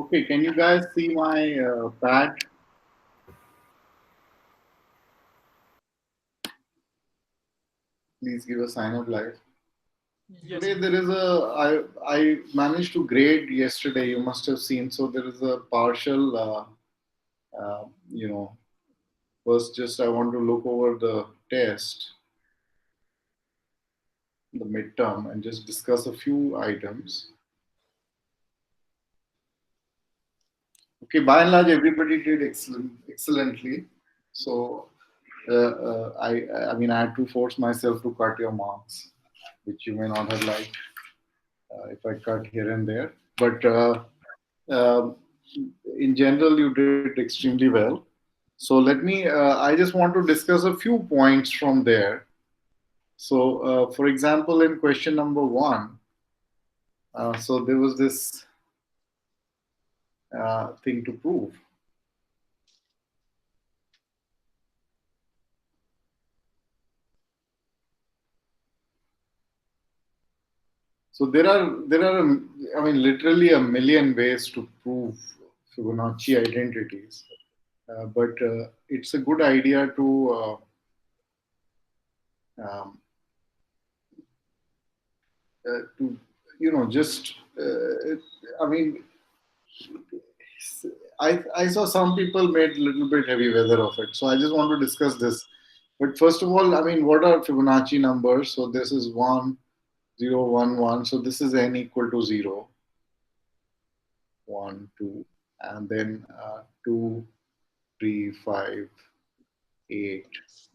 Okay, can you guys see my pad? Please give a sign of life. Yes, Today there is I managed to grade yesterday. You must have seen. So there is a partial. You know, first just I want to look over the test, the midterm, and just discuss a few items. Okay, by and large, everybody did excellently. So I mean, I had to force myself to cut your marks, which you may not have liked if I cut here and there. But um in general, you did extremely well. So let me. I just want to discuss a few points from there. So, for example, in question number one, so there was this thing to prove. So there are I mean literally a million ways to prove Fibonacci identities, but it's a good idea to just I mean I saw some people made a little bit heavy weather of it, so I just want to discuss this. But first of all, I mean, what are Fibonacci numbers? So this is 1 0 1 1. So this is n equal to 0 1 2, and then 2 3 5 8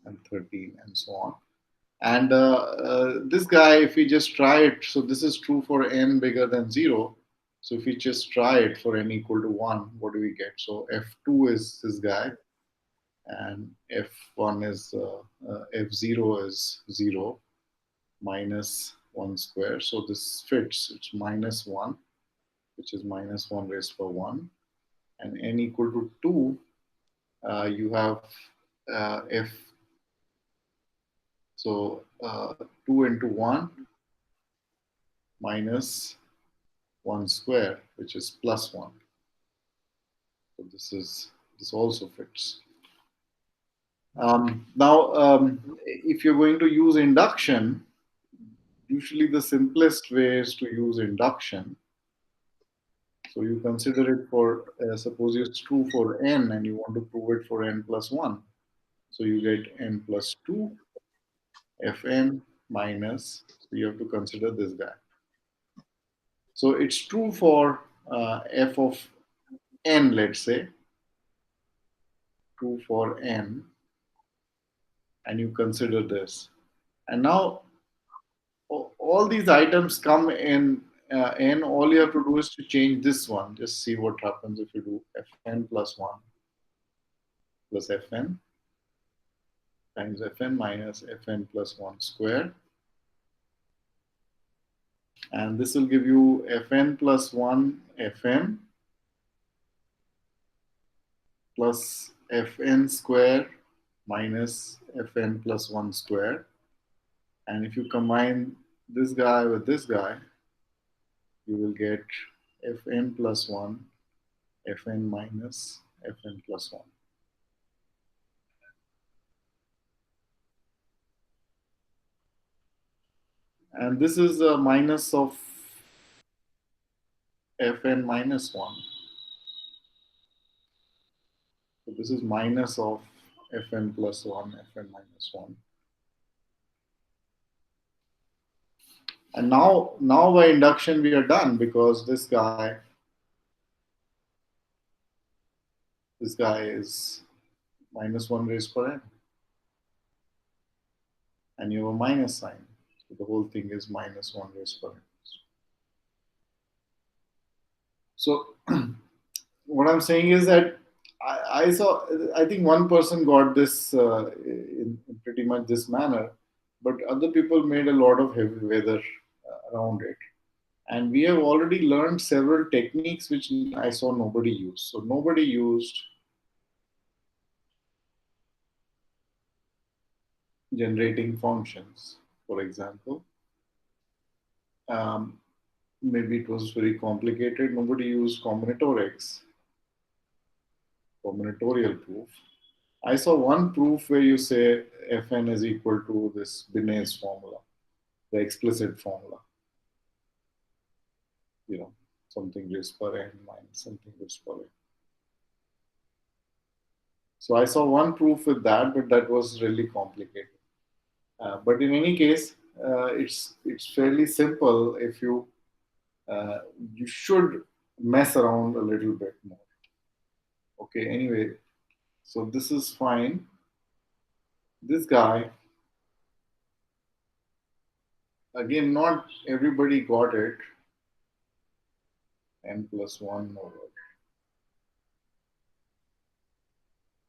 and 13 and so on. And this guy, if we just try it, so this is true for n bigger than 0. So if we just try it for n equal to 1, what do we get? So f2 is this guy, and f1 is f0 is 0 minus 1 square. So this fits, it's minus 1, which is minus 1 raised to 1. And n equal to 2, you have f, so 2 into 1 minus 1 square, which is plus 1. So this also fits. Now, if you're going to use induction, usually the simplest way is to use induction. So you consider it for, suppose it's true for n and you want to prove it for n plus 1. So you get n plus 2 fn minus, so you have to consider this guy. So it's true for f of n, let's say, true for n, and you consider this. And now all these items come in n. All you have to do is to change this one. Just see what happens if you do fn plus 1 plus fn times fn minus fn plus 1 square. And this will give you fn plus 1 fn plus fn square minus fn plus 1 square. And if you combine this guy with this guy, you will get fn plus 1 fn minus fn plus 1. And this is a minus of fn minus 1. So this is minus of fn plus 1 fn minus 1. And now by induction we are done, because this guy is minus 1 raised per n, and you have a minus sign, so the whole thing is minus 1 raised per n. So what I'm saying is that I saw, I think one person got this in pretty much this manner, but other people made a lot of heavy weather around it. And we have already learned several techniques which I saw nobody use. So nobody used generating functions, for example. Um, maybe it was very complicated. Nobody used combinatorial proof. I saw one proof where you say Fn is equal to this Binet's formula, the explicit formula, you know, something raised per n minus something raised per n. So I saw one proof with that, but that was really complicated. But in any case, it's fairly simple if uh, you should mess around a little bit more. Okay, anyway, so this is fine. This guy, again, not everybody got it. N plus 1 over.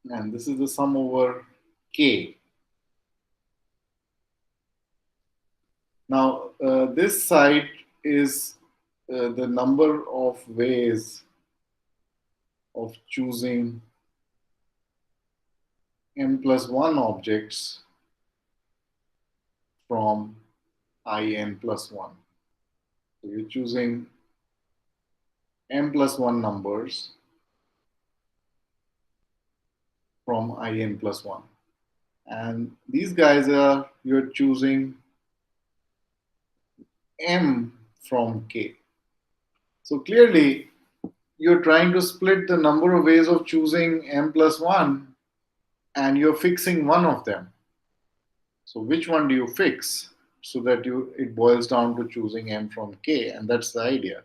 And this is the sum over k. Now, this side is the number of ways of choosing n plus 1 objects from in plus 1. So you're choosing n plus 1 numbers from in plus 1. And these guys are, you're choosing m from k. So clearly, you're trying to split the number of ways of choosing m plus 1 and you're fixing one of them. So which one do you fix so that it boils down to choosing m from k, and that's the idea.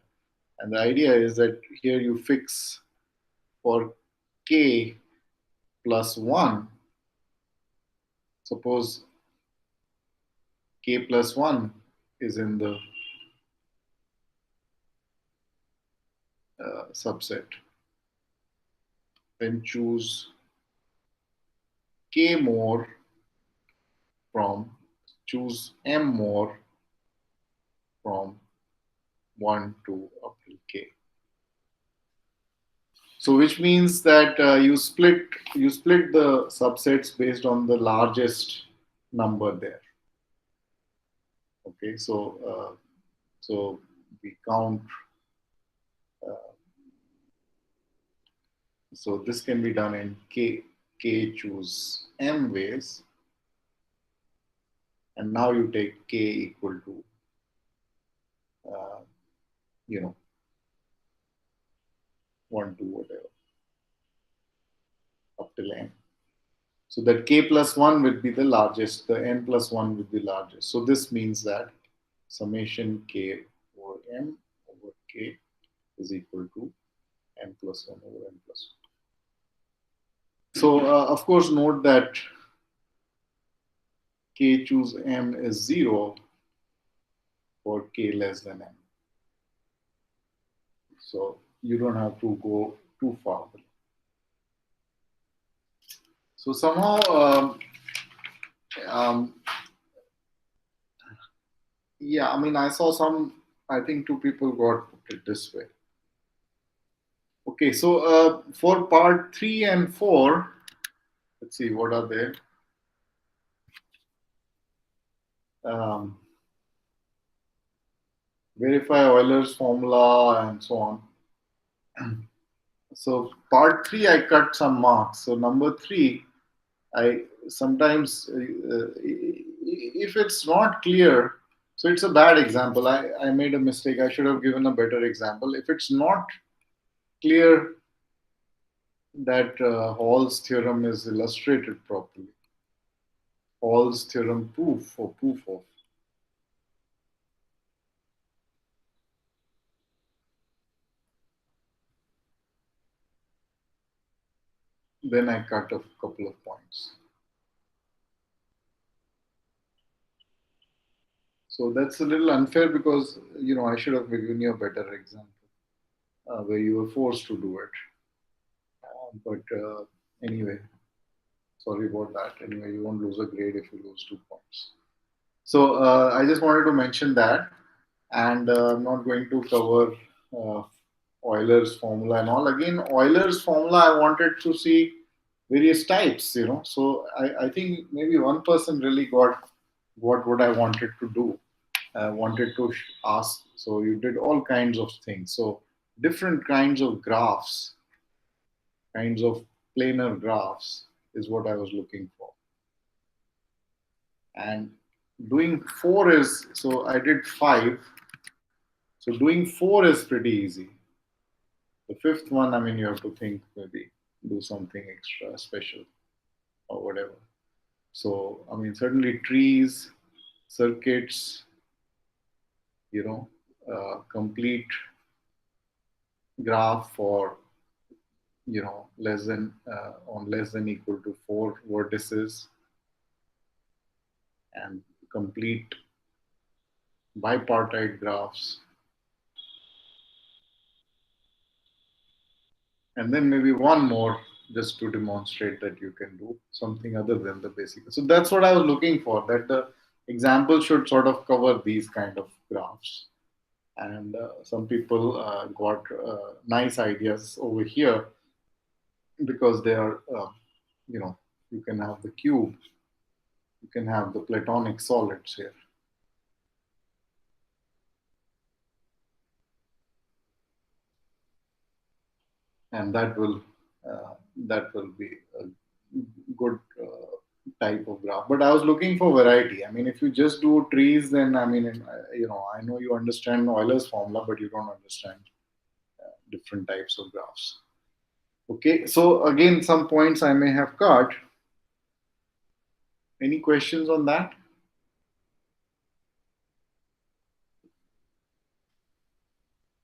And the idea is that here you fix for k plus 1. Suppose k plus 1 is in the subset. Then choose k more from, choose m more from 1 to up to k. So which means that you split the subsets based on the largest number there. Okay, so we count. Uh, so this can be done in k choose m ways, and now you take k equal to uh, you know 1 2 whatever up till n. So that k plus 1 would be the largest, the n plus 1 would be largest. So this means that summation k over m over k is equal to n plus 1 over n plus 1. So, of course, note that k choose m is 0 for k less than m. So you don't have to go too far. So somehow, um, yeah, I mean, I saw I think two people got it this way. Okay, so for part 3 and 4, let's see, what are they? Um, verify Euler's formula and so on. So part 3, I cut some marks. So number 3, I sometimes, if it's not clear, so it's a bad example. I made a mistake. I should have given a better example. If it's not clear that Hall's theorem is illustrated properly, Hall's theorem proof or proof of, then I cut a couple of points. So that's a little unfair because I should have given you a better example where you were forced to do it. But anyway, sorry about that. Anyway, you won't lose a grade if you lose 2 points. So I just wanted to mention that, and I'm not going to cover uh, Euler's formula and all. Again, Euler's formula, I wanted to see various types. So I think maybe one person really got what I wanted to do. wanted to ask. So you did all kinds of things. So different kinds of graphs, kinds of planar graphs is what I was looking for. And doing four is, so I did five. So doing four is pretty easy. The fifth one, I mean, you have to think, maybe do something extra special or whatever. So, I mean, certainly trees, circuits, complete graph for, less than, on less than equal to four vertices, and complete bipartite graphs. And then maybe one more, just to demonstrate that you can do something other than the basic. So that's what I was looking for, that the example should sort of cover these kind of graphs. And some people got nice ideas over here, because they are, you know you can have the cube, you can have the platonic solids here, and that will be a good type of graph. But I was looking for variety. I mean, if you just do trees, then I mean, I know you understand Euler's formula, but you don't understand different types of graphs. Okay, so again, some points I may have cut. Any questions on that?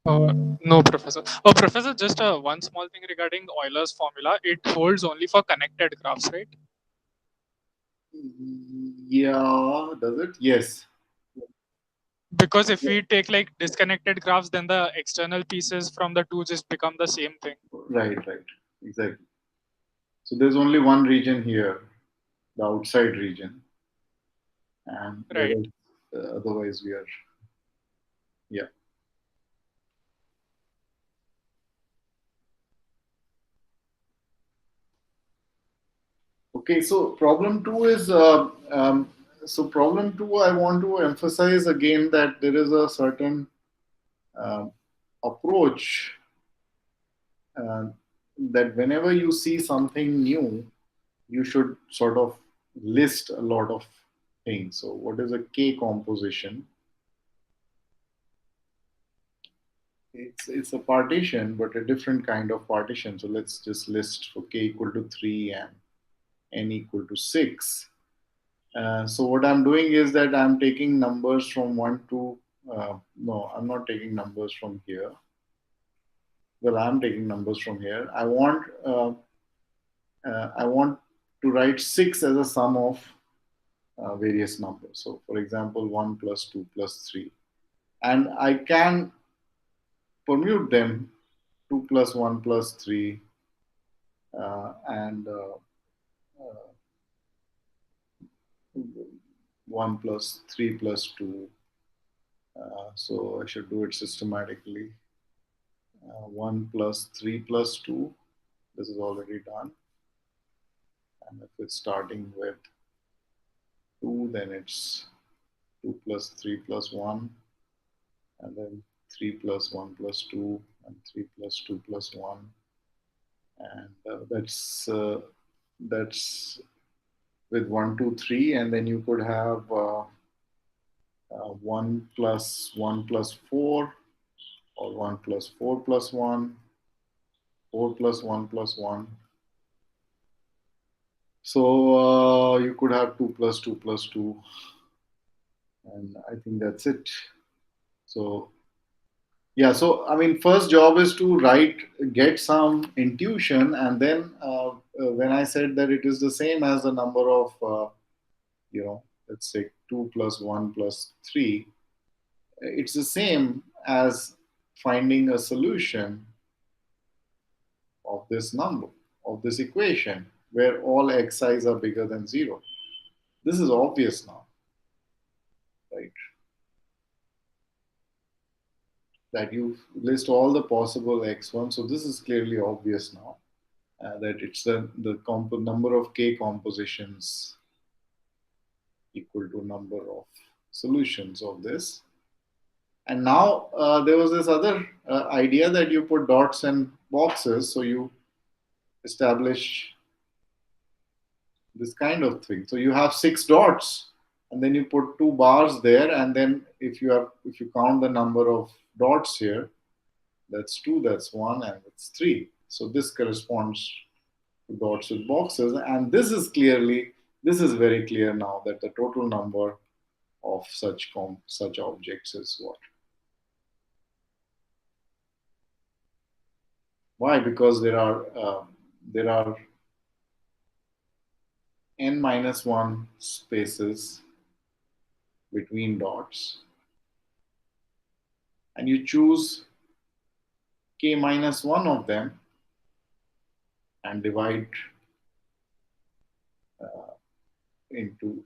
Uh, no, Professor. Oh, Professor, just one small thing regarding Euler's formula. It holds only for connected graphs, right? Yeah, does it? Yes. Because if we take like disconnected graphs, then the external pieces from the two just become the same thing. Right, right. Exactly. So there's only one region here, the outside region, and Right. whereas otherwise we are, yeah. Okay, so problem two is, problem two, I want to emphasize again that there is a certain um approach, uh, that whenever you see something new, you should sort of list a lot of things. So, what is a K composition? It's a partition, but a different kind of partition. So let's just list for K equal to 3 and N equal to 6. So what I'm doing is that I'm taking numbers from 1 to, no, I'm not taking numbers from here. Well, I'm taking numbers from here. I want to write 6 as a sum of various numbers. So, for example, 1 plus 2 plus 3. And I can permute them, 2 plus 1 plus 3, and 1 plus 3 plus 2. So I should do it systematically. 1 plus 3 plus 2. This is already done. And if it's starting with 2, then it's 2 plus 3 plus 1, and then 3 plus 1 plus 2, and 3 plus 2 plus 1. And that's with 1, 2, 3. And then you could have 1 plus 1 plus 4, or 1 plus 4 plus 1, 4 plus 1 plus 1. So you could have 2 plus 2 plus 2, and I think that's it. So yeah, so I mean, first job is to write, get some intuition, and then when I said that it is the same as the number of, let's say 2 plus 1 plus 3, it's the same as finding a solution of this number, of this equation, where all xi's are bigger than 0. This is obvious now, right? That you list all the possible x1. So this is clearly obvious now, that it's number of k compositions equal to number of solutions of this. And now there was this other idea that you put dots and boxes, so you establish this kind of thing. So you have six dots, and then you put two bars there, and then if you count the number of dots here, that's two, that's one, and it's three. So this corresponds to dots with boxes, and this is very clear now that the total number of such objects is what? Why? Because there are n minus one spaces between dots, and you choose k minus one of them and divide into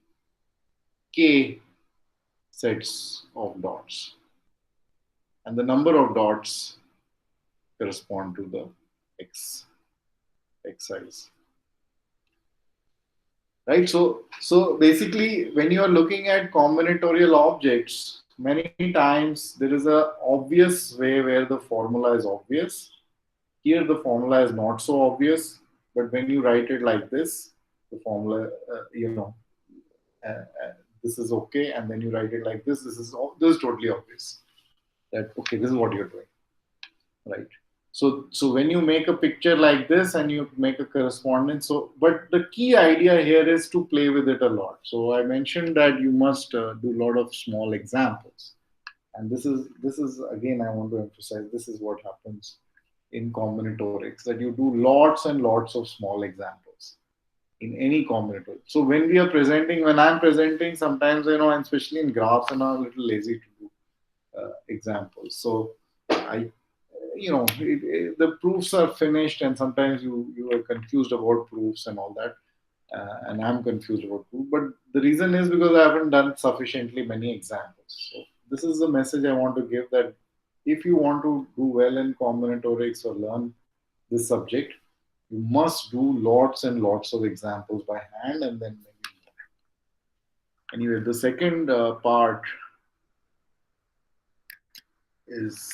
k sets of dots, and the number of dots correspond to the x size, right? So basically, when you are looking at combinatorial objects, many times there is a obvious way where the formula is obvious. Here the formula is not so obvious, but when you write it like this, the formula, uh, uh, this is okay, and then you write it like this. This is totally obvious that okay, this is what you're doing, right? So when you make a picture like this and you make a correspondence, so but the key idea here is to play with it a lot. So I mentioned that you must do a lot of small examples, and this is again, I want to emphasize, this is what happens in combinatorics, that you do lots and lots of small examples in any combinatoric. So when I'm presenting, sometimes, and especially in graphs, and I'm a little lazy to do examples. So I, the proofs are finished, and sometimes you are confused about proofs and all that, and I'm confused about proof. But the reason is because I haven't done sufficiently many examples. So this is the message I want to give, that if you want to do well in combinatorics or learn this subject, you must do lots and lots of examples by hand, and then maybe. Anyway, the second part is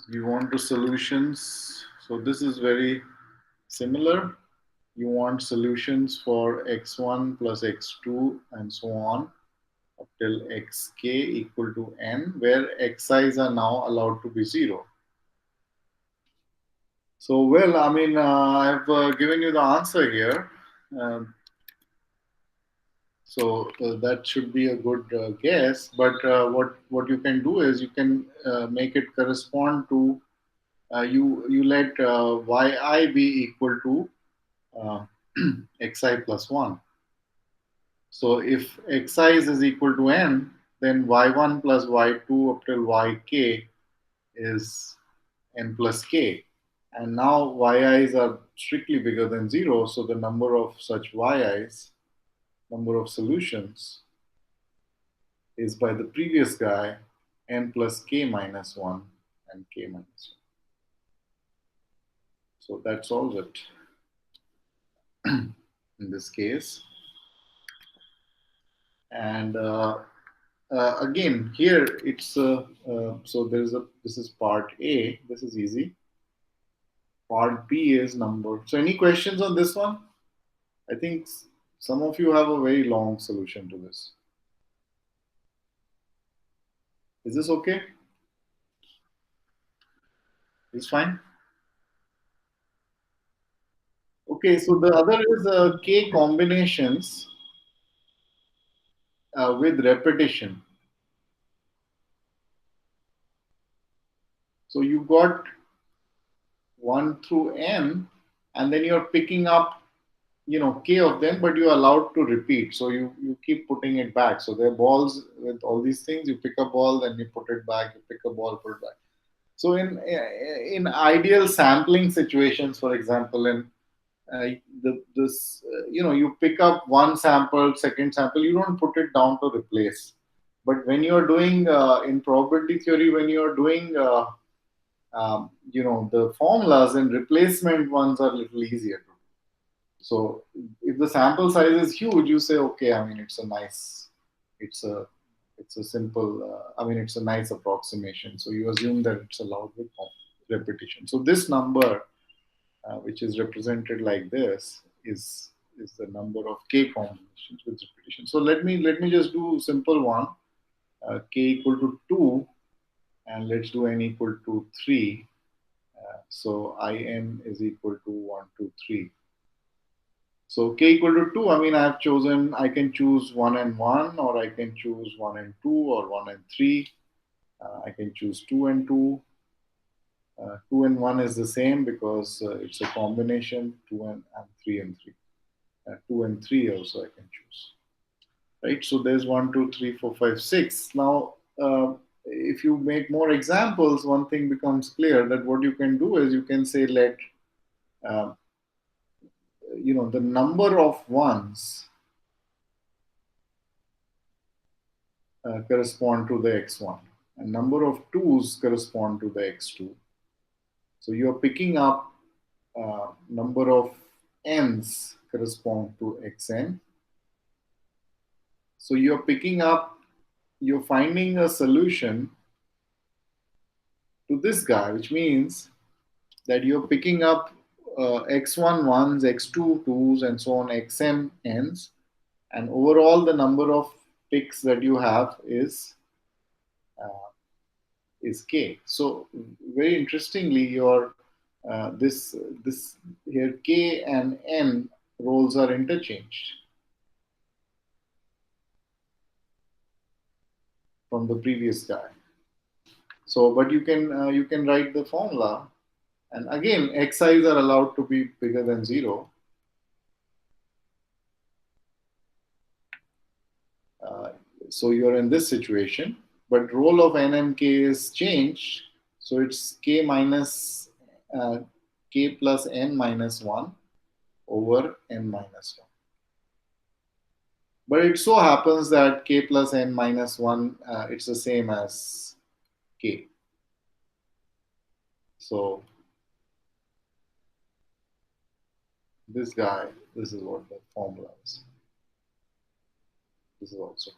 you want to solutions. So this is very similar. You want solutions for x1 plus x2 and so on up till xk equal to n, where xi's are now allowed to be 0. So, well, I mean, I've given you the answer here. Um, so that should be a good guess. But what you can do is you can make it correspond to, you let yi be equal to uh, xi plus 1. So if xi is equal to n, then y1 plus y2 up till yk is n plus k. And now yi's are strictly bigger than 0, so the number of such yi's, number of solutions, is by the previous guy, n plus k minus 1 and k minus 1. So that solves it in this case. And again, here it's so there's a this is part A. This is easy. Part B is number. So any questions on this one? I think some of you have a very long solution to this. Is this okay? It's fine. Okay, so the other is K combinations with repetition. So you got 1 through n, and then you're picking up, k of them, but you're allowed to repeat. So you keep putting it back. So there are balls with all these things. You pick a ball, then you put it back. You pick a ball, put it back. So in ideal sampling situations, for example, in you pick up one sample, second sample, you don't put it down to replace. But when you're doing in probability theory, when you're doing the formulas, and replacement ones are a little easier to do. So if the sample size is huge, you say, okay, I mean, it's a, it's a simple, I mean, it's a nice approximation. So you assume that it's allowed with repetition. So this number, which is represented like this, is the number of k combinations with repetition. So let me just do simple one, k equal to 2, and let's do n equal to 3. So in is equal to 1, 2, 3. So k equal to 2, I mean, I can choose 1 and 1, or I can choose 1 and 2, or 1 and 3. I can choose 2 and 2. 2 and 1 is the same because it's a combination, 2 and 3 and 3. 2 and 3 also I can choose. Right? So there's 1, 2, 3, 4, 5, 6. Now, if you make more examples, one thing becomes clear that what you can do is you can say let, uh, the number of ones correspond to the x1, and number of twos correspond to the x2. So you're picking up number of n's correspond to xn. So you're finding a solution to this guy, which means that you're picking up x1 ones, x2 twos, and so on, xm n's, and overall the number of picks that you have uh, is k. So very interestingly, your this here k and n roles are interchanged from the previous guy. So, but you can write the formula, and again, xi's are allowed to be bigger than 0. Uh, so you're in this situation, but role of n and k is changed. So it's k minus k plus n minus 1 over n minus 1. But it so happens that k plus n minus 1, it's the same as k. So this guy, this is what the formula is. This is also.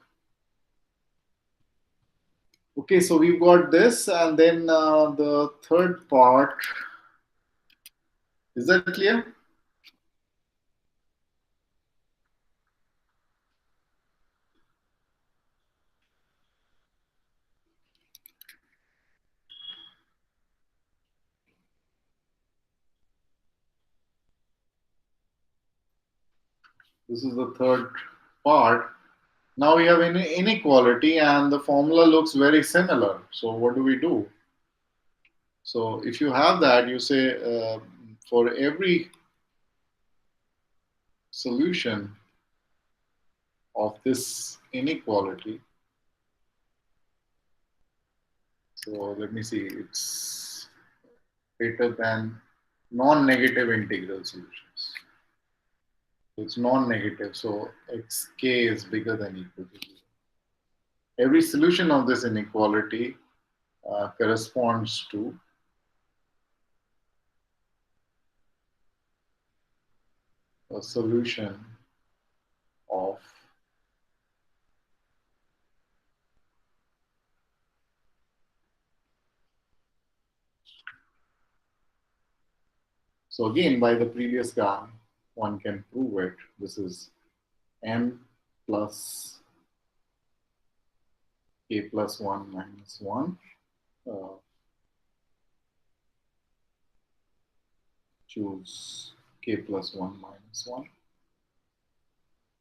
Okay, so we've got this, and then the third part. Is that clear? This is the third part. Now we have an inequality, and the formula looks very similar. So what do we do? So if you have that, you say for every solution of this inequality. So let me see, it's greater than non-negative integral solutions. So it's non-negative, so xk is bigger than equal to 0. Every solution of this inequality corresponds to a solution of, so again, by the previous guy, one can prove it. This is n plus k plus 1 minus 1. Uh, choose k plus 1 minus 1.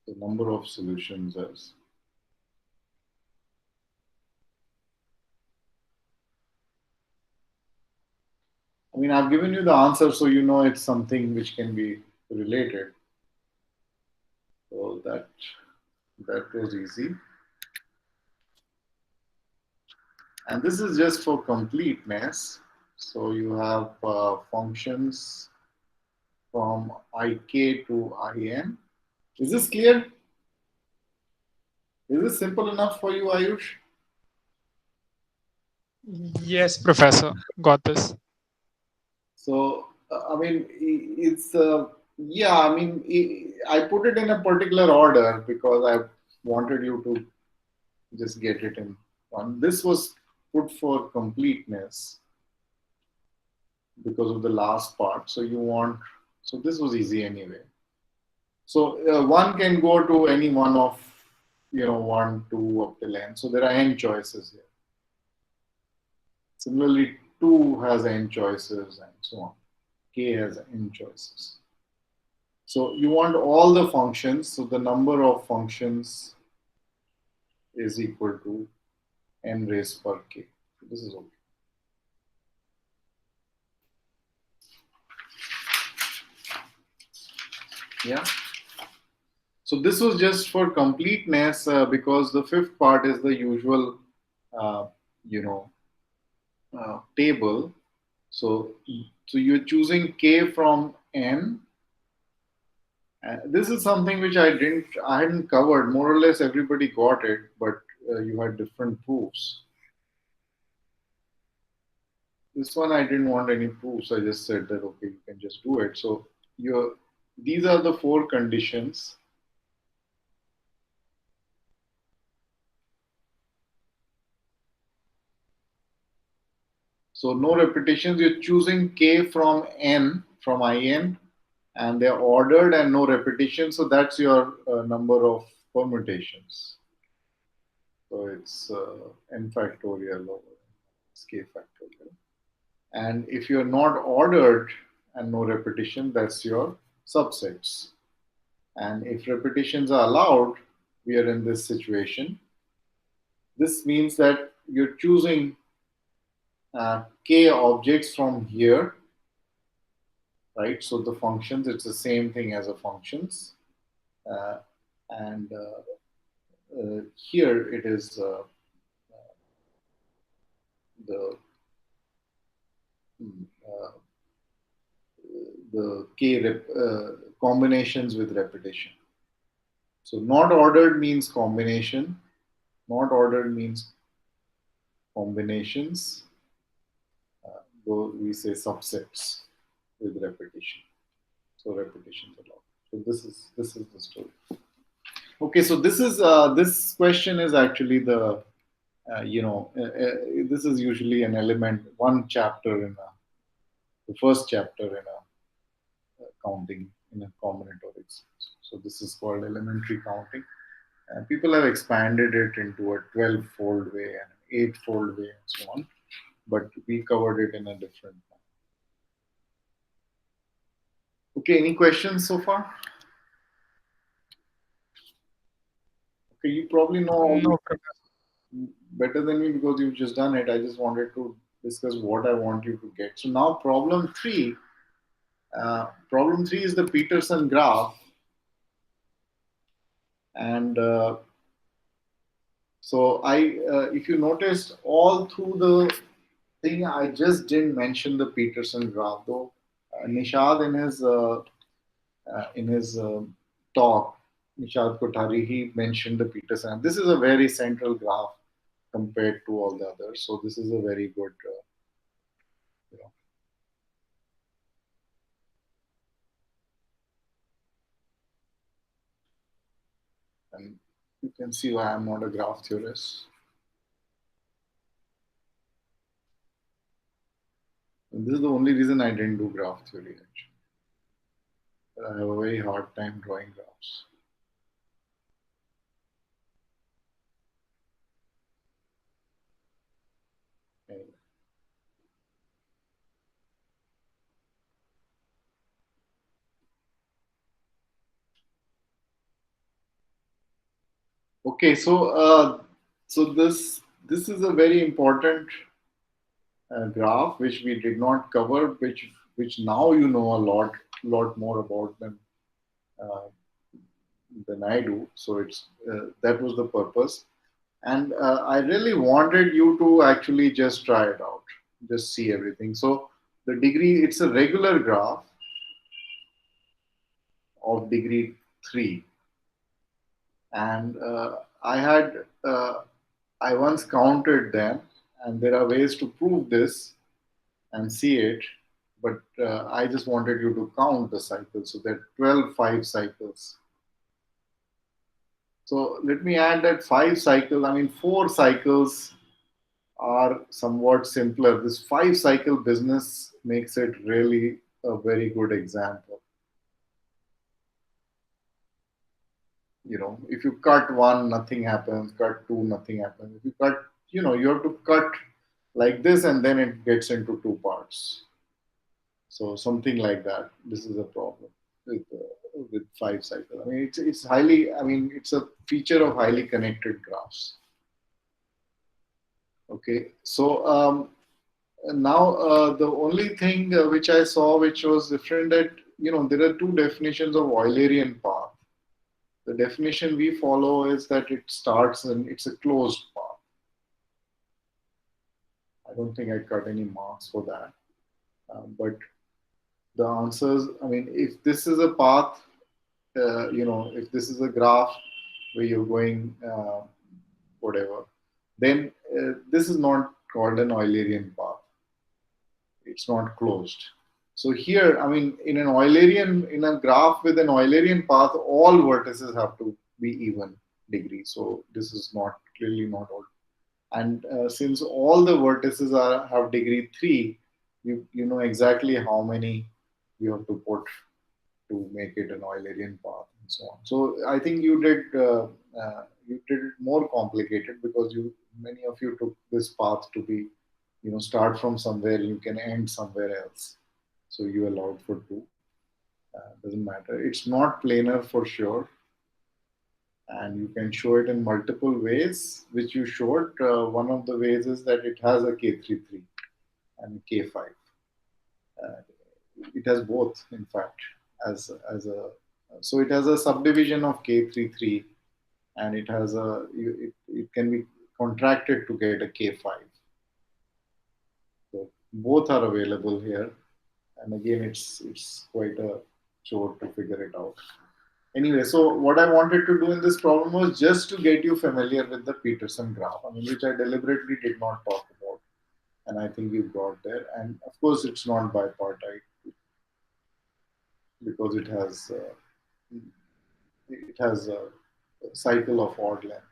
The number of solutions is, I mean, I've given you the answer, so you know it's something which can be related. So that was easy. And this is just for completeness. So you have functions from ik to in. Is this clear? Is this simple enough for you, Ayush? Yes, Professor. Got this. So, I mean, it's Yeah, I mean, I put it in a particular order because I wanted you to just get it in one. This was put for completeness because of the last part. So you want, so this was easy anyway. So one can go to any one of, one, two up till n. So there are n choices here. Similarly, two has n choices and so on. K has n choices. So you want all the functions. So the number of functions is equal to n raised per k. This is okay. Yeah. So this was just for completeness because the fifth part is the usual, uh, you know, table. So, so you're choosing k from n. This is something which I hadn't covered. More or less, everybody got it, but you had different proofs. This one I didn't want any proofs. I just said that okay, you can just do it. So you these are the four conditions. So no repetitions. You're choosing k from n from in, and they're ordered and no repetition. So that's your number of permutations. So it's n factorial over k factorial. And if you're not ordered and no repetition, that's your subsets. And if repetitions are allowed, we are in this situation. This means that you're choosing k objects from here, right? So the functions, it's the same thing as a functions. Uh, and here it is the uh, the combinations with repetition. So not ordered means combination. Not ordered means combinations. Though we say subsets with repetition. So repetitions allowed. So this is the story. Okay, so this question is actually this is usually an element, one chapter in the first chapter in a counting in a combinatorics. So this is called elementary counting. And people have expanded it into a 12-fold way and an 8-fold way and so on. But we covered it in a different. Okay, any questions so far? Okay, you probably know all No, this Professor. better than me because you've just done it. I just wanted to discuss what I want you to get. So now problem three is the Peterson graph, and so if you noticed all through the thing, I just didn't mention the Peterson graph though. Nishad in his talk, Nishad Kothari, he mentioned the Peterson. This is a very central graph compared to all the others. So this is a very good, you know, and you can see why I'm not a graph theorist. And this is the only reason I didn't do graph theory. Actually, I have a very hard time drawing graphs. Anyway. Okay, so this is a very important graph which we did not cover, which now you know a lot more about uh, than I do. So it's that was the purpose, and I really wanted you to actually just try it out, just see everything. So the degree, it's a regular graph of degree three, and I once counted them, and there are ways to prove this and see it. but I just wanted you to count the cycles. So there are 12 5 cycles. So let me add that 5 cycles, I mean, 4 cycles are somewhat simpler. This 5 cycle business makes it really a very good example. If you cut one, nothing happens, cut two, nothing happens. If you cut, you have to cut like this and then it gets into two parts. So something like that. This is a problem with 5 cycle. I mean, it's highly. I mean, it's a feature of highly connected graphs. Okay, so now the only thing which I saw which was different, that there are two definitions of Eulerian path. The definition we follow is that it starts and it's a closed path. I don't think I cut any marks for that. But the answers, I mean, if this is a path, if this is a graph where you're going whatever, then this is not called an Eulerian path. It's not closed. So here, I mean, in a graph with an Eulerian path, all vertices have to be even degree. So this is not clearly not all. And since all the vertices have degree 3, you know exactly how many you have to put to make it an Eulerian path and so on. So I think you did it more complicated because you many of you took this path to be, start from somewhere, you can end somewhere else. So you allowed for two. Doesn't matter. It's not planar for sure, and you can show it in multiple ways, which you showed. One of the ways is that it has a K33 and K5. Uh, it has both, in fact, as a so it has a subdivision of K33, and it can be contracted to get a K5. So both are available here, and again, it's quite a chore to figure it out. Anyway, so what I wanted to do in this problem was just to get you familiar with the Peterson graph, I mean, which I deliberately did not talk about, and I think you got there. And of course, it's not bipartite because it has a cycle of odd length,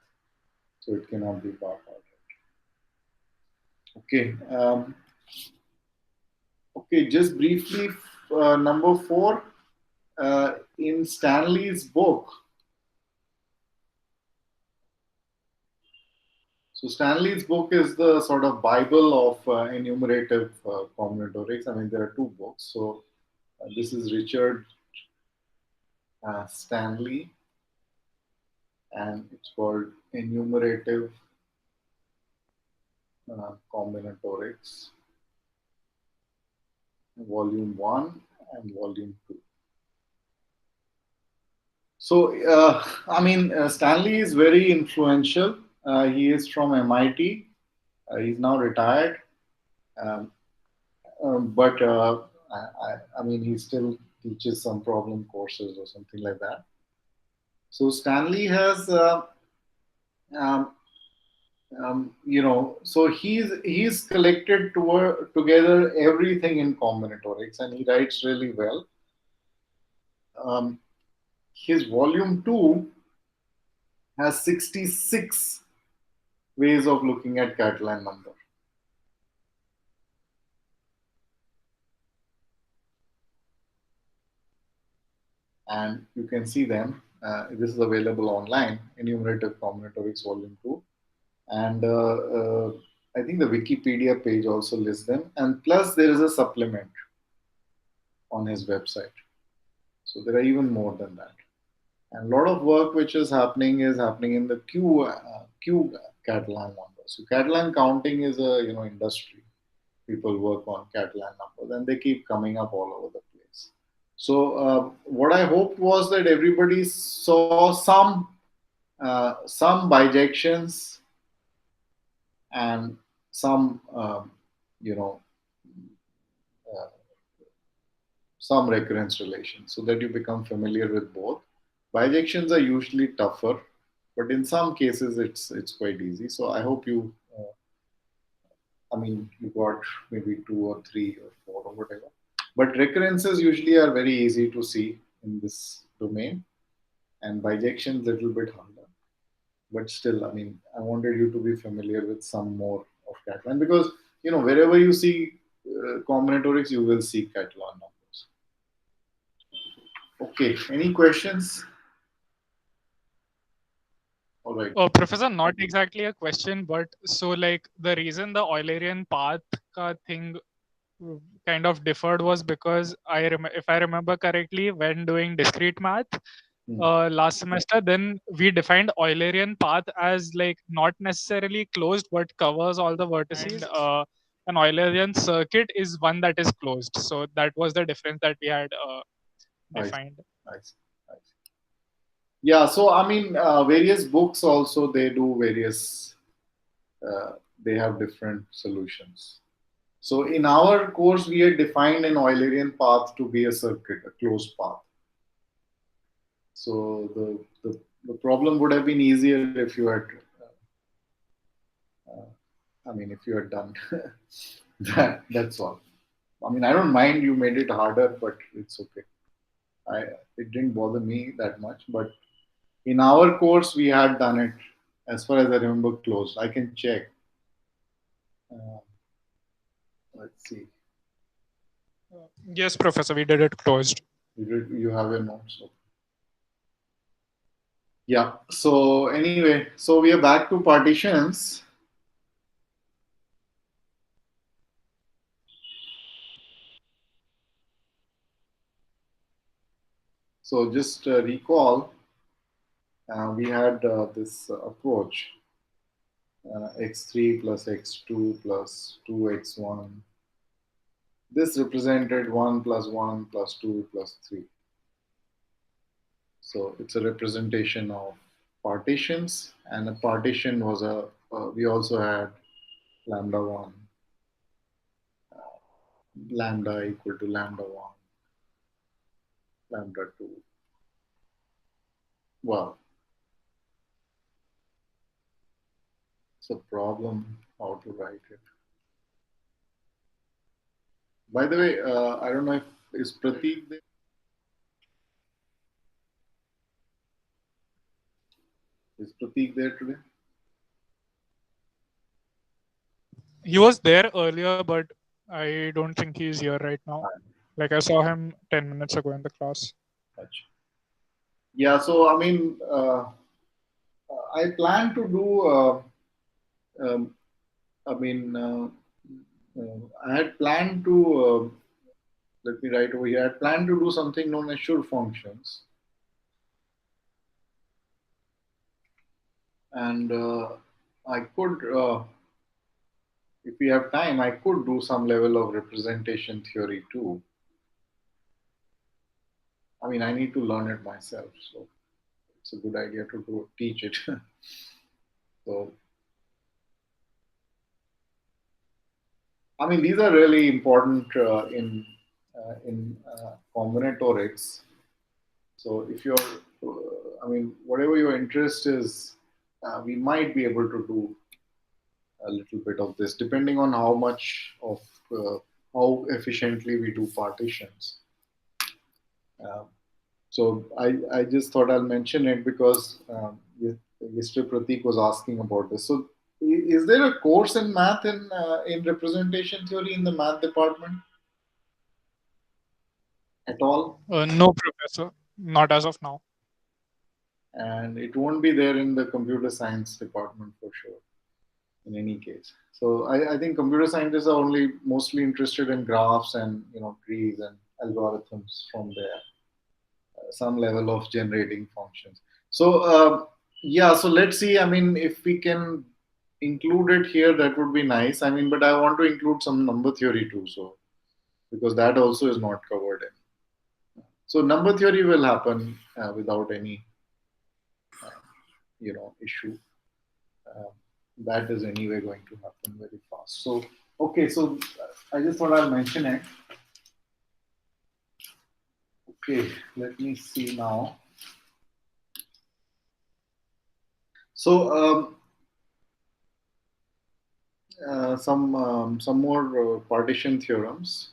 so it cannot be bipartite. Okay. Okay. Just briefly, number 4, in Stanley's book. So Stanley's book is the sort of Bible of enumerative combinatorics. I mean, there are two books. So this is Richard Stanley, and it's called Enumerative Combinatorics, Volume 1 and Volume 2. So, I mean, Stanley is very influential. He is from MIT. He's now retired. Um, but I mean, he still teaches some problem courses or something like that. So Stanley has, um, so he's collected together everything in combinatorics, and he writes really well. Um, his volume 2 has 66 ways of looking at Catalan number, and you can see them. This is available online, Enumerative Combinatorics Volume 2. And I think the Wikipedia page also lists them. And plus, there is a supplement on his website. So there are even more than that. And a lot of work which is happening in the Q Catalan numbers. So Catalan counting is a industry. People work on Catalan numbers, and they keep coming up all over the place. So what I hoped was that everybody saw some bijections and some you know uh, some recurrence relations, so that you become familiar with both. Bijections are usually tougher, but in some cases it's quite easy. So I hope I mean, you got maybe 2 or 3 or 4 or whatever. But recurrences usually are very easy to see in this domain, and bijection little bit harder. But still, I mean, I wanted you to be familiar with some more of Catalan because wherever you see combinatorics, you will see Catalan numbers. Okay, any questions? All right. Professor, not exactly a question, but so like the reason the Eulerian path thing kind of differed was because if I remember correctly, when doing discrete math Hmm. last semester, then we defined Eulerian path as like not necessarily closed but covers all the vertices. And an Eulerian circuit is one that is closed. So that was the difference that we had I see. defined. I see. I see. Yeah. So I mean, various books also they do various. Uh, they have different solutions. So in our course, we had defined an Eulerian path to be a circuit, a closed path. So the problem would have been easier if you had, uh, I mean, if you had done that. That's all. I mean, I don't mind you made it harder, but it's okay. I It didn't bother me that much. But in our course, we had done it, as far as I remember, closed. I can check. Uh, let's see. Yes, Professor, we did it closed. You have a note. So yeah. So anyway, so we are back to partitions. So just recall, we had this approach x3 plus x2 plus 2x1. This represented 1 plus 1 plus 2 plus 3. So it's a representation of partitions, and a partition was we also had lambda 1, lambda equal to lambda 1, lambda 2. Well, it's a problem how to write it. By the way, I don't know if is Prateek there? Is Prateek there today? He was there earlier, but I don't think he's here right now. Like I saw him 10 minutes ago in the class. Achha. Yeah, so I mean, I plan to do. Um, I mean, I had planned to. Let me write over here. I had planned to do something known as sure functions, and I could, if we have time, I could do some level of representation theory too. I mean, I need to learn it myself, so it's a good idea to teach it. So, I mean, these are really important in combinatorics. So if you're, I mean, whatever your interest is, we might be able to do a little bit of this, depending on how much of how efficiently we do partitions. Uh, so I just thought I'll mention it because yesterday Pratik was asking about this. So is there a course in math in representation theory in the math department at all? No, Professor, not as of now. And it won't be there in the computer science department for sure in any case. So I think computer scientists are only mostly interested in graphs and trees and algorithms from there, some level of generating functions. So yeah, so let's see. I mean, if we can include it here, that would be nice. I mean, but I want to include some number theory too, so because that also is not covered in. So number theory will happen without any issue. Uh, that is anyway going to happen very fast. So okay, so I just thought I'll mention it. Okay, let me see now. So some more partition theorems.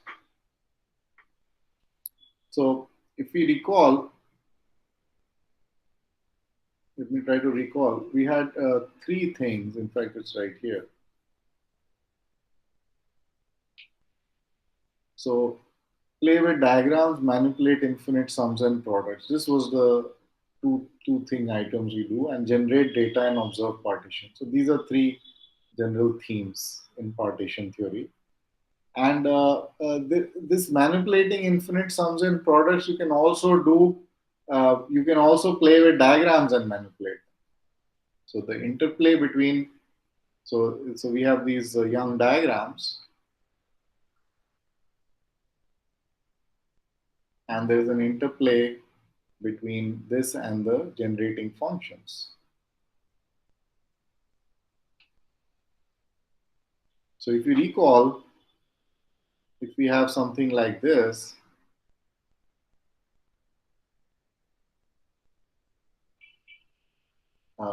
So if we recall, let me try to recall. We had three things. In fact, it's right here. So play with diagrams, manipulate infinite sums and products. This was the two thing items we do, and generate data and observe partition. So these are three general themes in partition theory. And this manipulating infinite sums and products, you can also do. You can also play with diagrams and manipulate. So the interplay between, so we have these young diagrams, and there is an interplay between this and the generating functions. So if you recall, if we have something like this,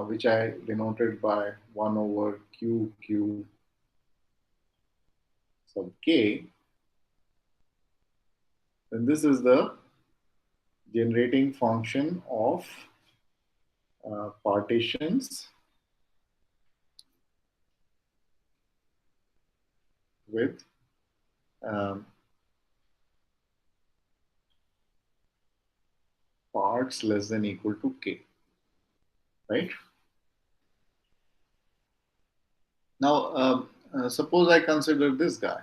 which I denoted by 1 over q sub k, then this is the generating function of partitions with um, parts less than equal to k, right? Now, suppose I consider this guy.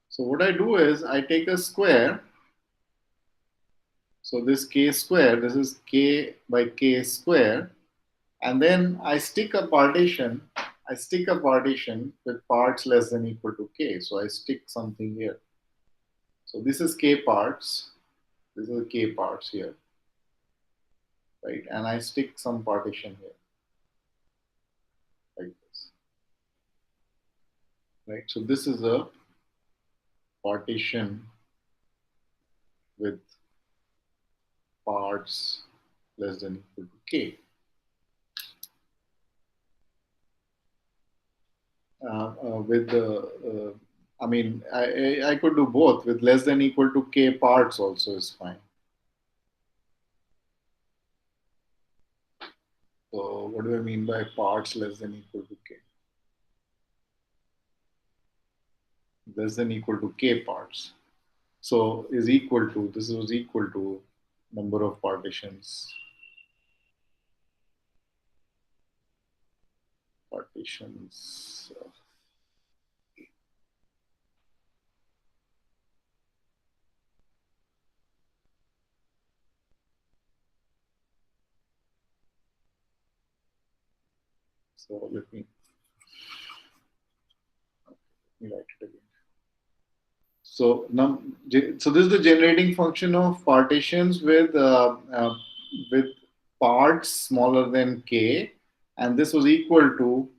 So what I do is I take a square. So this k square, this is k by k square, and then I stick a partition with parts less than equal to k. So I stick something here. So this is k parts, this is k parts here, right? And I stick some partition here, like this, right? So this is a partition with parts less than equal to k. With the, I mean, I could do both. With less than equal to k parts also is fine. So what do I mean by parts less than equal to k? Less than equal to k parts. So is equal to, this was equal to number of partitions. Partitions. So let me write it again. So this is the generating function of partitions with parts smaller than k, and this was equal to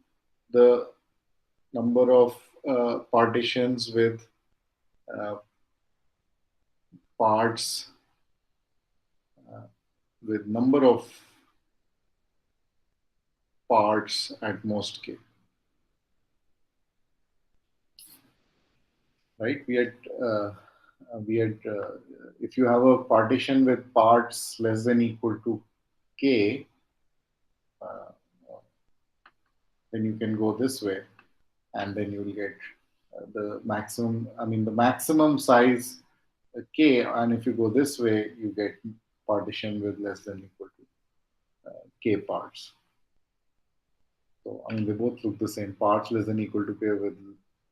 the number of partitions with uh, parts uh, with number of parts at most k. Right? We had if you have a partition with parts less than equal to k, uh, then you can go this way, and then you will get the maximum. I mean, the maximum size k, and if you go this way, you get partition with less than equal to k parts. So I mean, they both look the same. Parts less than equal to k with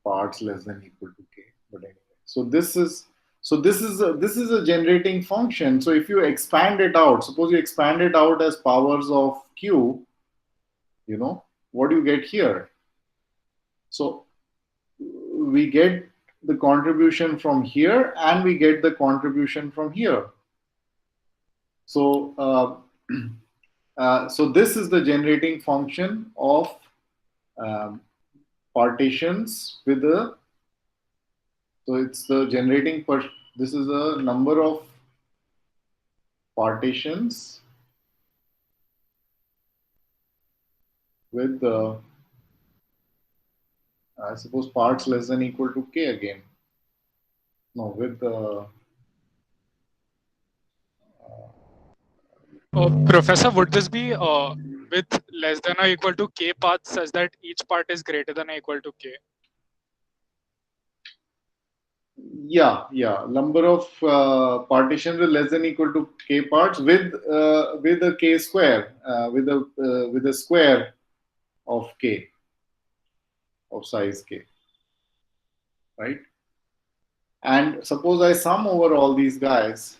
parts less than equal to k. But anyway, this is a generating function. So if you expand it out, suppose you expand it out as powers of q, what do you get here? So we get the contribution from here, and we get the contribution from here. So so this is the generating function of um, partitions with a, so it's the generating this is the number of partitions with I suppose parts less than equal to k again. No, with Professor, would this be with less than or equal to k paths such that each part is greater than or equal to k? yeah, number of partitions with less than equal to k parts with a k square with a square of k of size k, right? And suppose I sum over all these guys.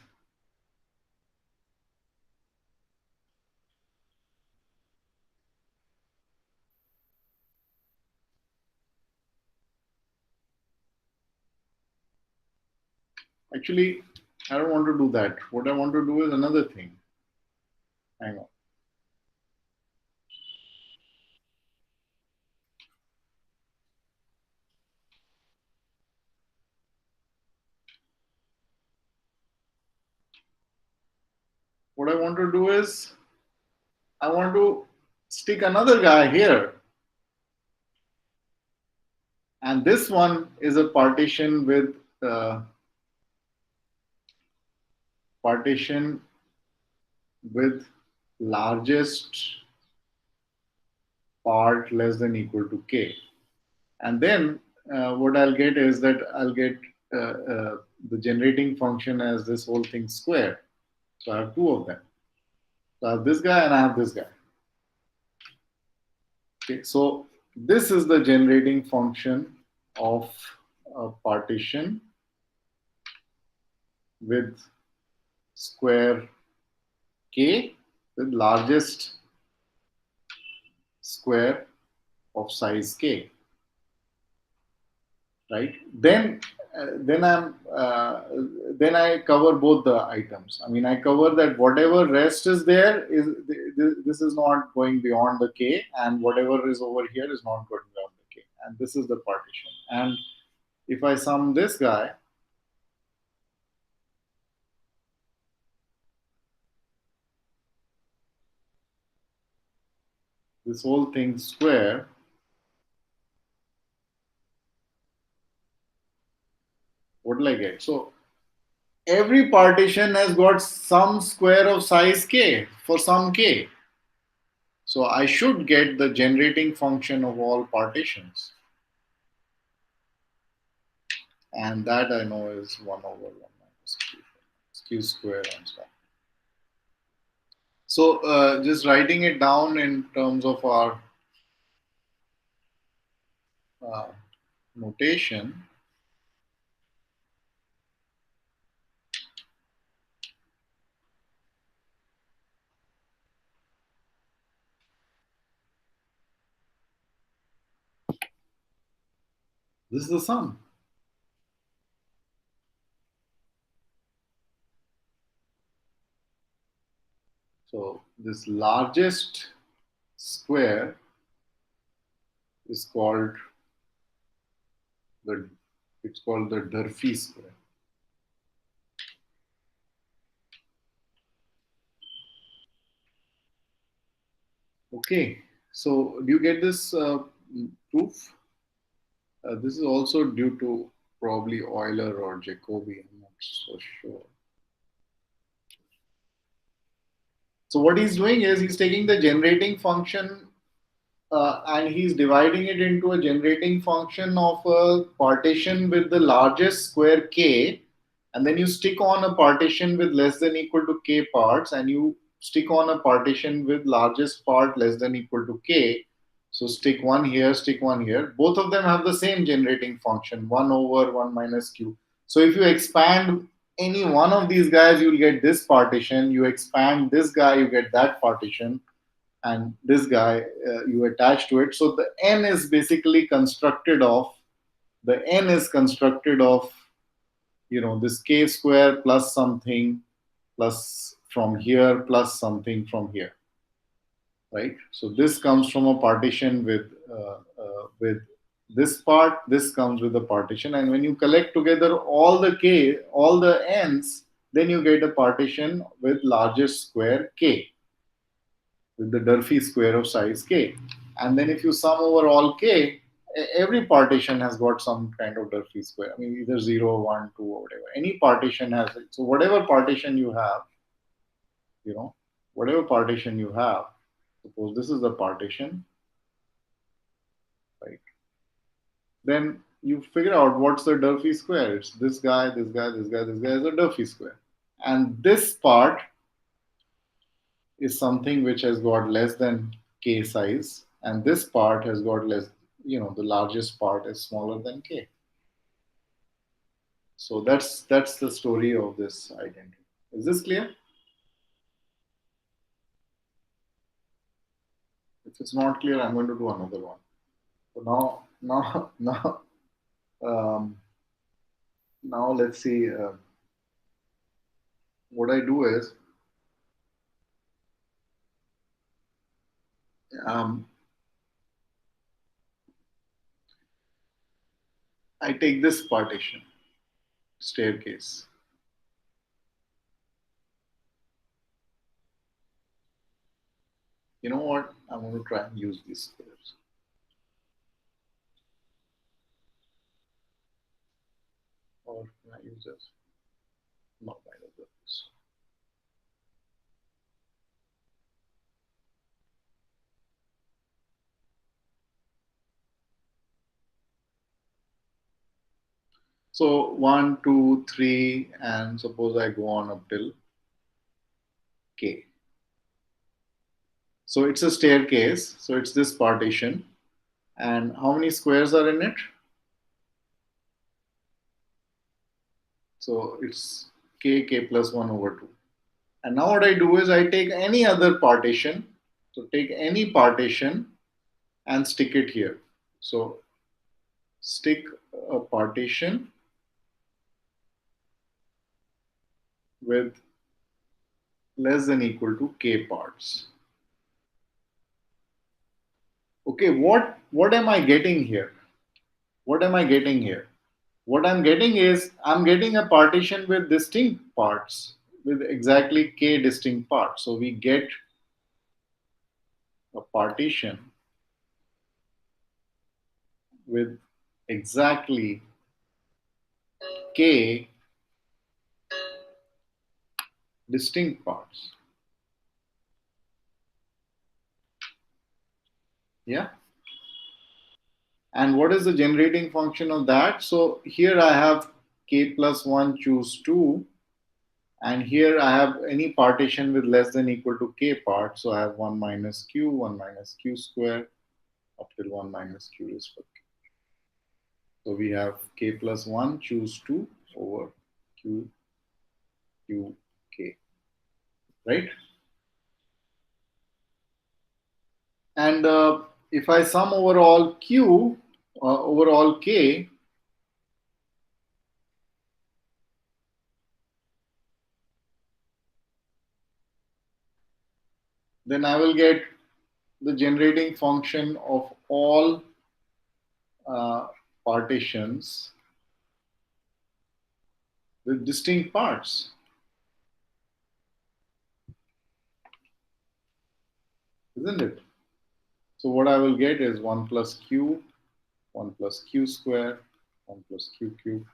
Actually, I don't want to do that. What I want to do is another thing. Hang on. What I want to do is I want to stick another guy here. And this one is a uh, partition with largest part less than equal to k. And then what I'll get is that I'll get the generating function as this whole thing square. So I have two of them. So I have this guy and I have this guy. Okay, so this is the generating function of a partition with square k with largest square of size k, right? Then I cover both the items. I mean, I cover that whatever rest is there is this is not going beyond the k, and whatever is over here is not going beyond the k, and this is the partition. And if I sum this guy, this whole thing square, what will I get? So every partition has got some square of size k for some k. So I should get the generating function of all partitions. And that I know is 1 over 1 minus q square and stuff. So just writing it down in terms of our uh, notation, this is the sum. So this largest square is called the it's called the Durfee square. Okay, so do you get this proof? This is also due to probably Euler or Jacobi. I'm not so sure. So what he's doing is he's taking the generating function and he's dividing it into a generating function of a partition with the largest square k, and then you stick on a partition with less than equal to k parts, and you stick on a partition with largest part less than equal to k. So stick one here, stick one here. Both of them have the same generating function, 1 over 1 minus q. So if you expand any one of these guys, you'll get this partition. You expand this guy, you get that partition, and this guy you attach to it. So the n is basically constructed of this k square plus something plus from here plus something from here, right? So this comes from a partition with this part. This comes with a partition, and when you collect together all the n's, then you get a partition with largest square k, with the Durfee square of size k. And then if you sum over all k, every partition has got some kind of Durfee square. I mean, either 0, 1, 2, or whatever. Any partition has it. So whatever partition you have, you know, whatever partition you have, suppose this is the partition, right? Then you figure out what's the Durfee square. It's this guy, this guy, this guy, this guy is a Durfee square. And this part is something which has got less than k size, and this part has got less, the largest part is smaller than k. So that's the story of this identity. Is this clear? If it's not clear, I'm going to do another one. So now, um, now let's see. What I do is, um, I take this partition, staircase. You know what? I'm going to try and use these squares. Or can I use this? No, I don't do this. So 1, 2, 3, and suppose I go on up till k. So it's a staircase. So it's this partition. And how many squares are in it? So it's k plus 1 over 2. And now what I do is I take any other partition. So take any partition and stick it here. So stick a partition with less than equal to k parts. Okay, what am I getting here? What am I getting here? What I'm getting is I'm getting a partition with distinct parts, with exactly k distinct parts. So we get a partition with exactly k distinct parts. Yeah. And what is the generating function of that? So here I have k plus 1 choose 2. And here I have any partition with less than equal to k parts. So I have 1 minus q, 1 minus q square, up till 1 minus q is for k. So we have k plus 1 choose 2 over q, q, k, right? And if I sum over all q, over all k, then I will get the generating function of all uh, partitions with distinct parts, isn't it? So what I will get is 1 plus q, 1 plus q square, 1 plus q cube,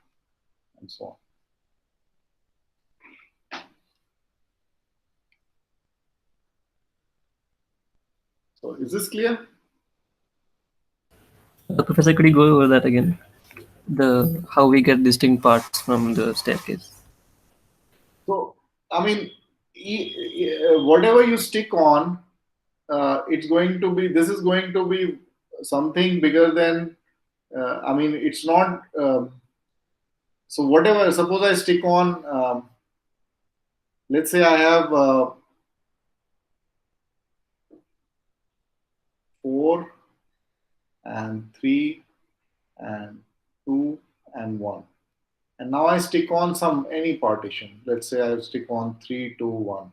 and so on. So is this clear? Professor, could you go over that again? The how we get distinct parts from the staircase. So, I mean, whatever you stick on, it's going to be, this is going to be something bigger than, I mean, it's not, so whatever, suppose I stick on, let's say I have 4 and 3 and 2 and 1. And now I stick on any partition. Let's say I stick on 3, 2, 1.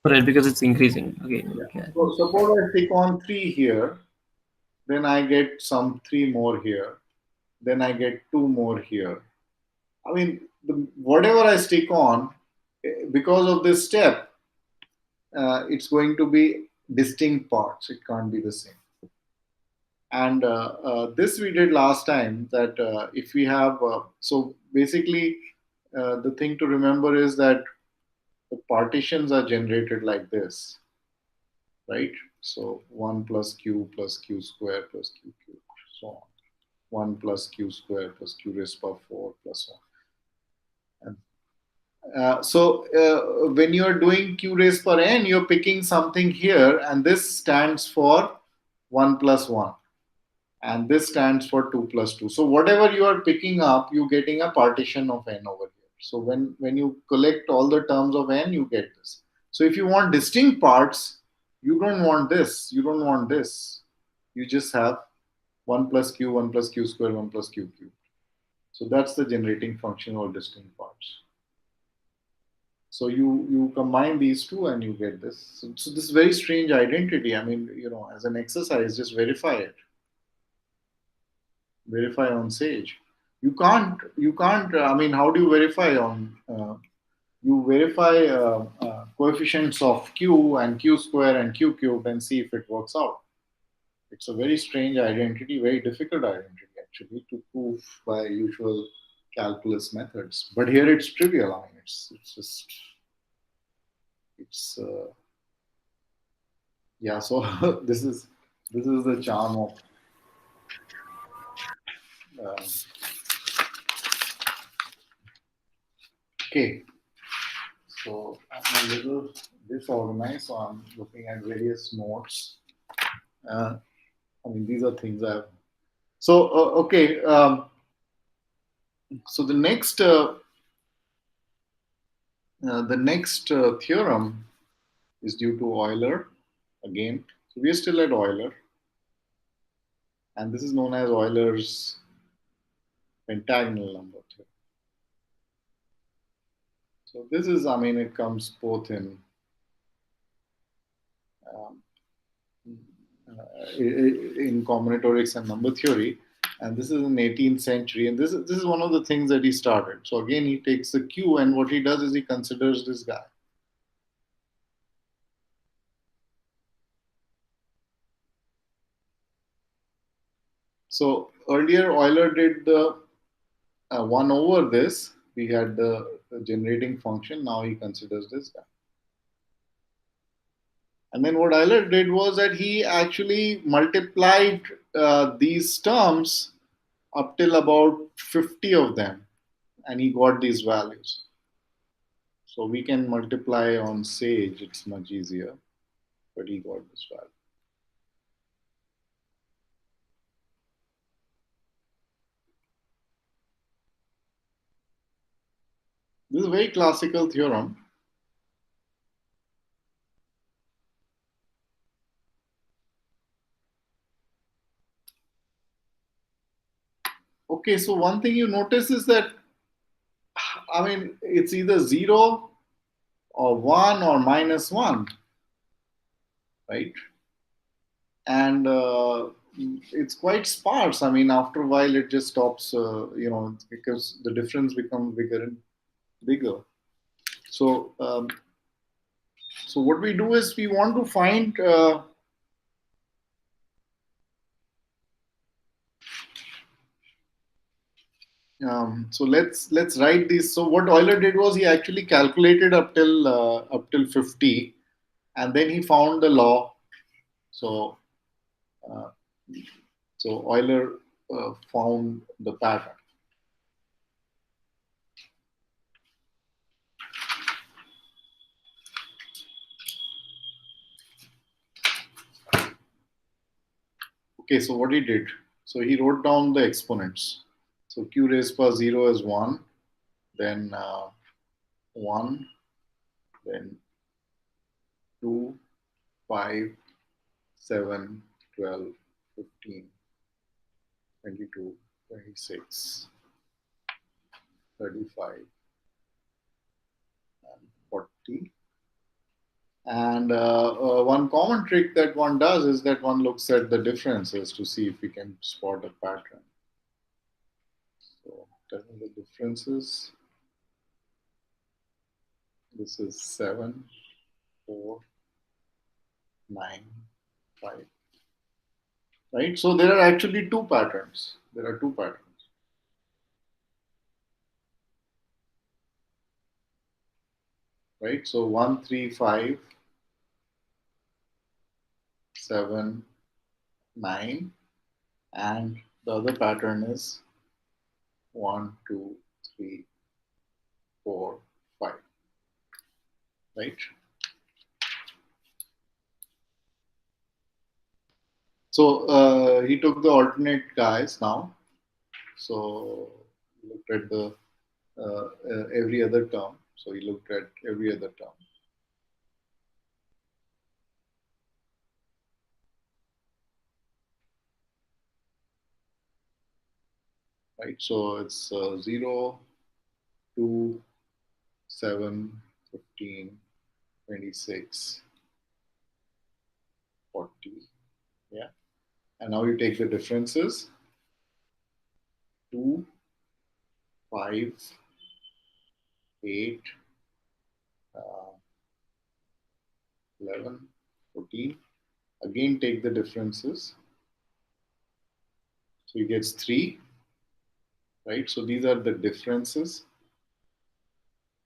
Right, because it's increasing. Okay. Yeah. Yeah. So suppose I stick on 3 here, then I get some 3 more here, then I get 2 more here. I mean, whatever I stick on, because of this step, it's going to be distinct parts. It can't be the same. And this we did last time, that if we have, so basically the thing to remember is that the partitions are generated like this, right? So 1 plus q square plus q cube, so on. 1 plus q square plus q raised power 4 plus 1. And when you're doing q raised per n, you're picking something here, and this stands for 1 plus 1. And this stands for 2 plus 2. So whatever you are picking up, you're getting a partition of n over here. So when you collect all the terms of n, you get this. So if you want distinct parts, you don't want this, you don't want this. You just have 1 plus q square, 1 plus q cube. So that's the generating function or distinct parts. So you combine these two and you get this. So this very strange identity. I mean, as an exercise, just verify it. Verify on Sage. You can't. I mean, how do you verify on? You verify coefficients of q and q square and q cube and see if it works out. It's a very strange identity, very difficult identity actually to prove by usual calculus methods. But here it's trivial. I mean, it's just it's yeah. So this is the charm of. Uh, okay, so I'm a little disorganized, so I'm looking at various notes. Uh, I mean, these are things I've. So okay, so the next theorem is due to Euler again. So we are still at Euler, and this is known as Euler's pentagonal number theorem. So this is, I mean, it comes both um, in combinatorics and number theory, and this is in 18th century, and this is one of the things that he started. So again, he takes the q, and what he does is he considers this guy. So earlier Euler did the 1 over this. We had the generating function. Now he considers this guy. And then what Euler did was that he actually multiplied these terms up till about 50 of them, and he got these values. So we can multiply on Sage, it's much easier, but he got this value. This is a very classical theorem. Okay, so one thing you notice is that, I mean, it's either 0 or 1 or minus 1, right? And it's quite sparse. I mean, after a while, it just stops, because the difference becomes bigger and bigger. So, so what we do is we want to find so let's write this. So what Euler did was he actually calculated up till 50, and then he found the law. So uh, so Euler found the pattern. Okay, so what he did? So he wrote down the exponents. So q raised power 0 is 1, then 1, then 2, 5, 7, 12, 15, 22, 26, 35, and 40. And one common trick that one does is that one looks at the differences to see if we can spot a pattern. So tell me the differences. This is 7, 4, 9, 5, right? So there are actually two patterns. There are two patterns, right? So 1, 3, 5, 7, 9, and the other pattern is 1, 2, 3, 4, 5, right? So he took the alternate guys now. So he looked at the every other term. So he looked at every other term, right? So it's 0, 2, 7, 15, 26, 40. Yeah. And now you take the differences 2, 5, 8, uh, 11, 14. Again, take the differences. So he gets 3, right? So these are the differences.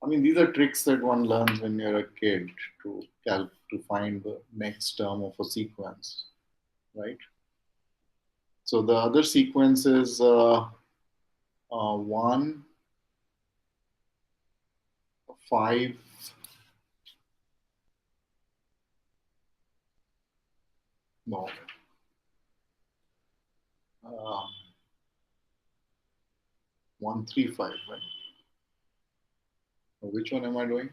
I mean, these are tricks that one learns when you're a kid to to find the next term of a sequence, right? So the other sequence is 1, 5, no, 1, 3, 5, right? Which one am I doing?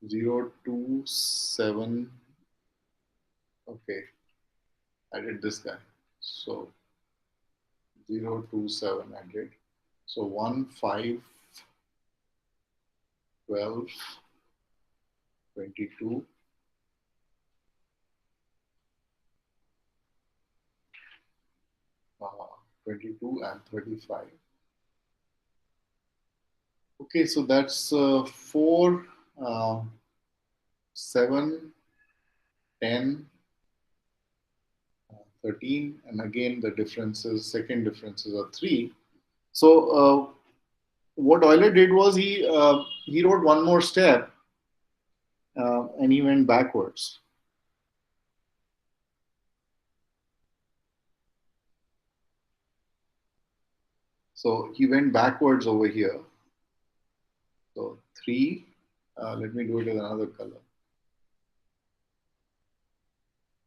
0, 2, 7. Okay, I did this guy. So 0, 2, 7 I did. So 1, 5, 12, 22, 22 and 35. Okay, so that's 4, uh, 7, 10, 13, and again the differences, second differences are 3. So what Euler did was he wrote one more step and he went backwards. So he went backwards over here. So 3, let me do it with another color.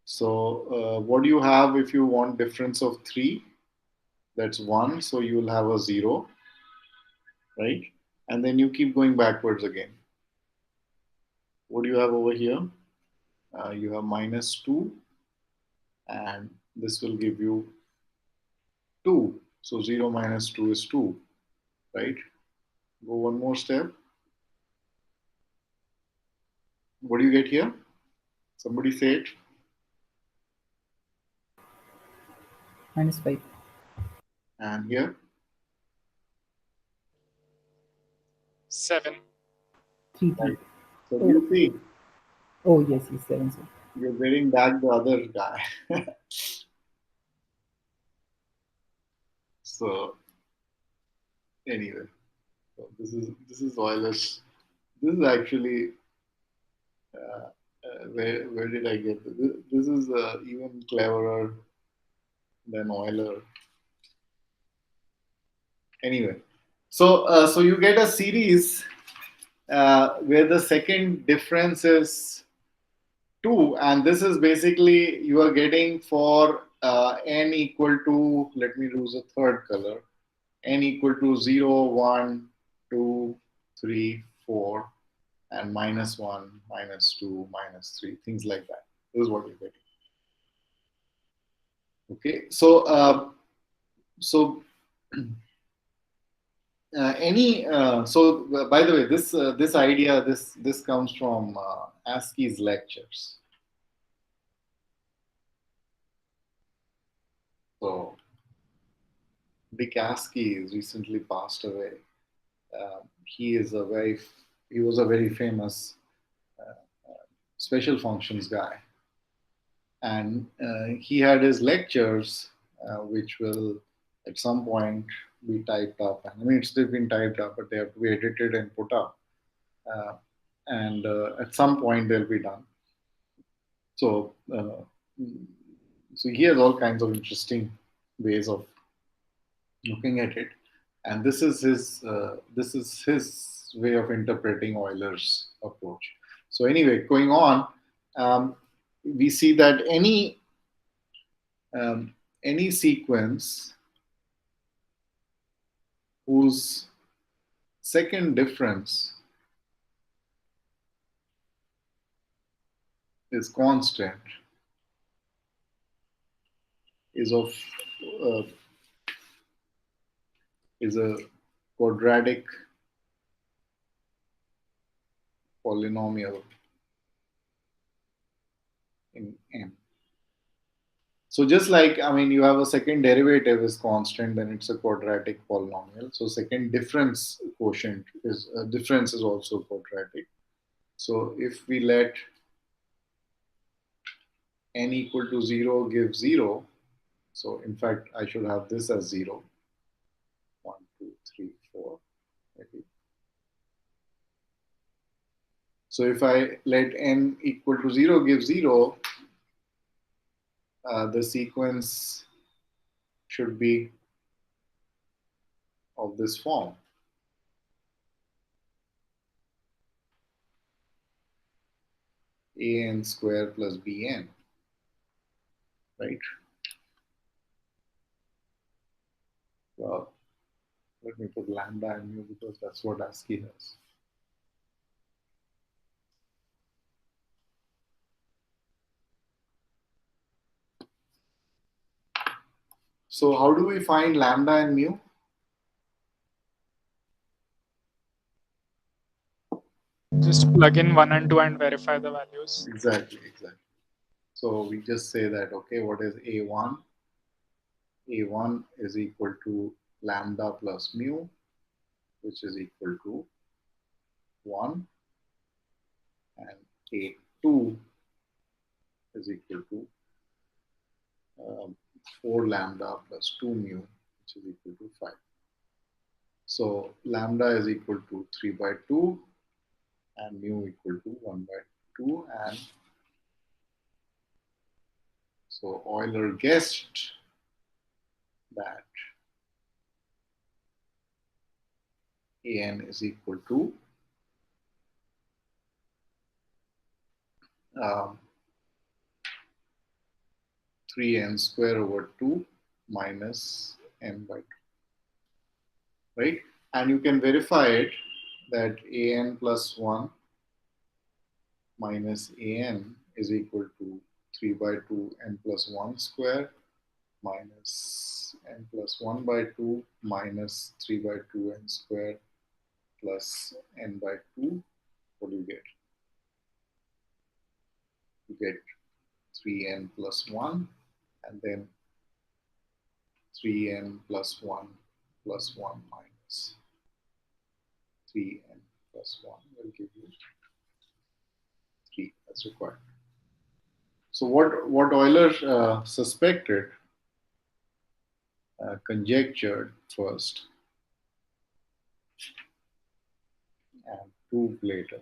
So what do you have if you want difference of 3? That's 1, so you will have a 0, right? And then you keep going backwards again. What do you have over here? You have -2, and this will give you 2. So 0 minus 2 is 2, right? Go one more step. What do you get here? Somebody say it. -5. And here, 7. 3, 3. right. So do Oh, you see oh yes, yes, 7, sir. you're getting back the other guy. So anyway, so this is Euler's. This is actually where did I get this? This is even cleverer than Euler. Anyway, so you get a series where the second difference is 2, and this is basically you are getting for n equal to, let me use a third color, n equal to 0, 1, 2, 3, 4, and -1, -2, -3, things like that. This is what you're getting. Okay, so any so by the way, this idea, this comes from ASCII's lectures. So Dick ASCII is recently passed away. He is a very he was a very famous special functions guy. and he had his lectures, which will at some point be typed up. I mean, it's still been typed up, but they have to be edited and put up. Uh, and at some point, they'll be done. So, so he has all kinds of interesting ways of looking at it, and this is his way of interpreting Euler's approach. So anyway, going on, we see that um, any sequence whose second difference is constant is of uh, is a quadratic polynomial in n. So just like, I mean, you have a second derivative is constant, then it's a quadratic polynomial. So second difference quotient is difference is also quadratic. So if we let n equal to 0 give 0, so in fact I should have this as 0, 1, 2, 3, 4, maybe. So if I let n equal to 0 give 0, the sequence should be of this form. An square plus bn, right? Well, let me put lambda and mu because that's what ASCII has. So how do we find lambda and mu? Just plug in 1 and 2 and verify the values. Exactly, exactly. So we just say that, okay, what is A1? A1 is equal to lambda plus mu, which is equal to 1, and A2 is equal to 4 lambda plus 2 mu, which is equal to 5. So lambda is equal to 3 by 2 and mu equal to 1 by 2. And so Euler guessed that An is equal to um, 3n square over 2 minus n by 2, right? And you can verify it that an plus 1 minus an is equal to 3 by 2 n plus 1 square minus n plus 1 by 2 minus 3 by 2 n square plus n by 2. What do you get? You get 3n plus 1 and then 3n plus 1 plus 1 minus 3n plus 1 will give you 3 as required. So what Euler suspected, conjectured first, and proved later,